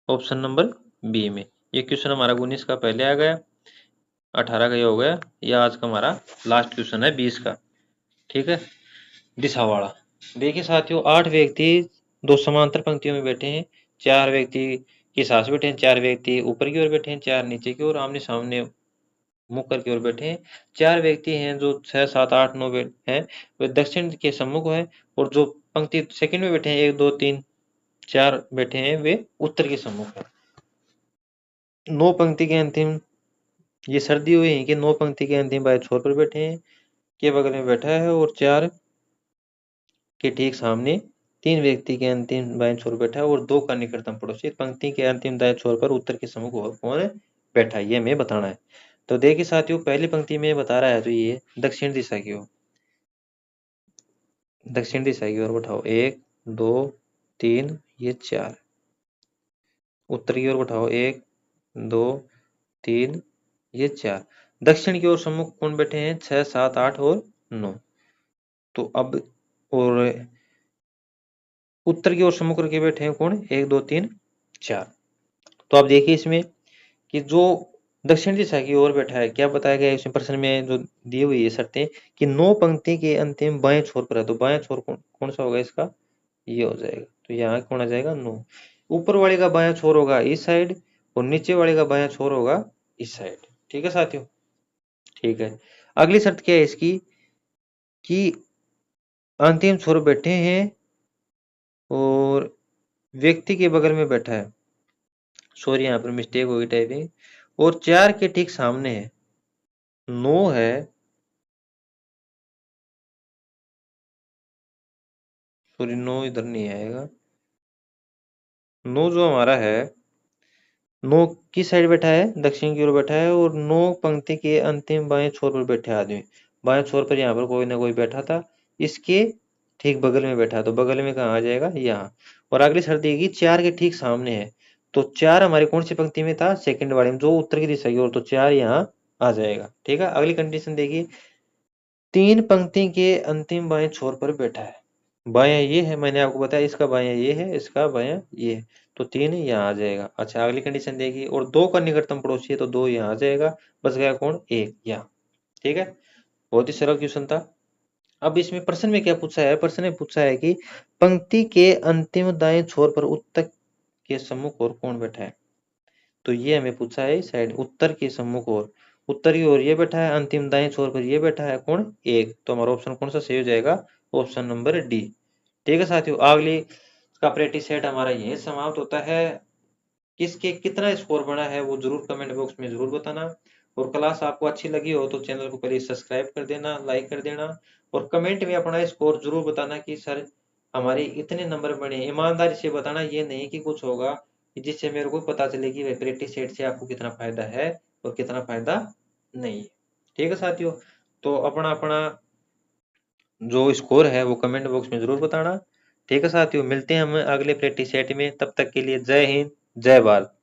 ऑप्शन नंबर बी में। ये क्वेश्चन हमारा 19 का पहले आ गया, 18 का ये हो गया। ये आज का हमारा लास्ट क्वेश्चन है 20 का। ठीक है, दिशा वाला। देखिए साथियों, 8 व्यक्ति दो समांतर पंक्तियों में बैठे हैं। 4 व्यक्ति के साथ बैठे हैं, 4 व्यक्ति ऊपर की ओर बैठे हैं, 4 नीचे की ओर आमने सामने मुख करके ओर बैठे हैं। 4 व्यक्ति हैं जो 6, 7, 8, 9 हैं वे दक्षिण के सम्मुख है और जो पंक्ति सेकंड में बैठे हैं 1, 2, 3, 4 बैठे हैं वे उत्तर के सम्मुख है। 9 पंक्ति के अंतिम ये सर्दी हुई है कि 9 पंक्ति के अंतिम बाएं छोर पर बैठे हैं के बगल में बैठा है और 4 के ठीक सामने 3 व्यक्ति के अंतिम बाएं छोर बैठा है और 2 का निकटतम पड़ोसी पंक्ति के अंतिम दाएं छोर पर उत्तर के सम्मुख कौन बैठा है, ये हमें बताना है। तो देखिए साथियों, पहली पंक्ति में बता रहा है तो ये दक्षिण दिशा की ओर, दक्षिण दिशा की ओर बैठाओ 1, 2, 3, ये 4। उत्तर की ओर बैठाओ 1, 2, 3, ये 4। दक्षिण की ओर सम्मुख कौन बैठे हैं? 6, 7, 8 और 9। तो अब और उत्तर की ओर सम्मुख करके बैठे हैं कौन? 1, 2, 3, 4। तो आप देखिए इसमें कि जो दक्षिण दिशा की ओर बैठा है, क्या बताया गया है इसमें प्रश्न में जो दी हुई है शर्तें कि 9 पंक्ति के अंतिम बाएं छोर पर है। तो बाएं छोर कौन सा होगा इसका? ये हो जाएगा। तो यहाँ कौन आ जाएगा? 9। ऊपर वाले का बायां छोर होगा इस साइड और नीचे वाले का बायां छोर होगा इस साइड। ठीक है साथियों, ठीक है। अगली शर्त क्या है इसकी कि अंतिम छोर बैठे हैं और व्यक्ति के बगल में बैठा है। सॉरी, यहाँ पर मिस्टेक होगी टाइपिंग। और 4 के ठीक सामने है, 9 है। सॉरी, 9 इधर नहीं आएगा। 9 जो हमारा है, 9 किस साइड बैठा है? दक्षिण की ओर बैठा है और 9 पंक्ति के अंतिम बाएं छोर पर बैठे आदमी। बाएं छोर पर यहाँ पर कोई ना कोई बैठा था, इसके ठीक बगल में बैठा, तो बगल में कहाँ आ जाएगा? यहाँ। और अगली शर्त देगी 4 के ठीक सामने है। तो 4 हमारी कौन सी पंक्ति में था? सेकंड वाले में, जो उत्तर की दिशा की ओर। तो 4 यहाँ आ जाएगा। ठीक है, अगली कंडीशन देखिए, 3 पंक्ति के अंतिम बाएं छोर पर बैठा है। बायां ये है, मैंने आपको बताया इसका बायां ये है, इसका बायां ये है। तो 3 यहाँ आ जाएगा। अच्छा अगली कंडीशन देखिए, और 2 का निकटतम पड़ोसी है तो 2 यहाँ आ जाएगा, बच गया कौन, 1 यहाँ। ठीक है, बहुत ही सरल क्वेश्चन था। अब इसमें प्रश्न में क्या पूछा है, प्रश्न में पूछा है कि पंक्ति के अंतिम दाएं छोर पर उत्तर के सम्मुख और कौन बैठा है। तो ये हमें पूछा है साइड उत्तर के सम्मुख और, उत्तर की ओर ये बैठा है, अंतिम दाएं छोर पर ये बैठा है कौन, 1। तो हमारा ऑप्शन कौन सा सही हो जाएगा, ऑप्शन नंबर डी। ठीक है साथियों, अगली का प्रैक्टिस सेट हमारा यही समाप्त होता है। किसके कितना स्कोर बना है वो जरूर कमेंट बॉक्स में जरूर बताना। और क्लास आपको अच्छी लगी हो तो चैनल को पहले सब्सक्राइब कर देना, लाइक कर देना, और कमेंट में अपना स्कोर जरूर बताना कि सर हमारे इतने नंबर बने। ईमानदारी से बताना, ये नहीं कि कुछ होगा कि जिससे मेरे को पता चले कि भाई प्रैक्टिस सेट से आपको कितना फायदा है और कितना फायदा नहीं है। ठीक है साथियों, तो अपना अपना जो स्कोर है वो कमेंट बॉक्स में जरूर बताना। ठीक है साथियों, मिलते हैं हम अगले प्रैक्टिस सेट में, तब तक के लिए जय हिंद, जय भारत।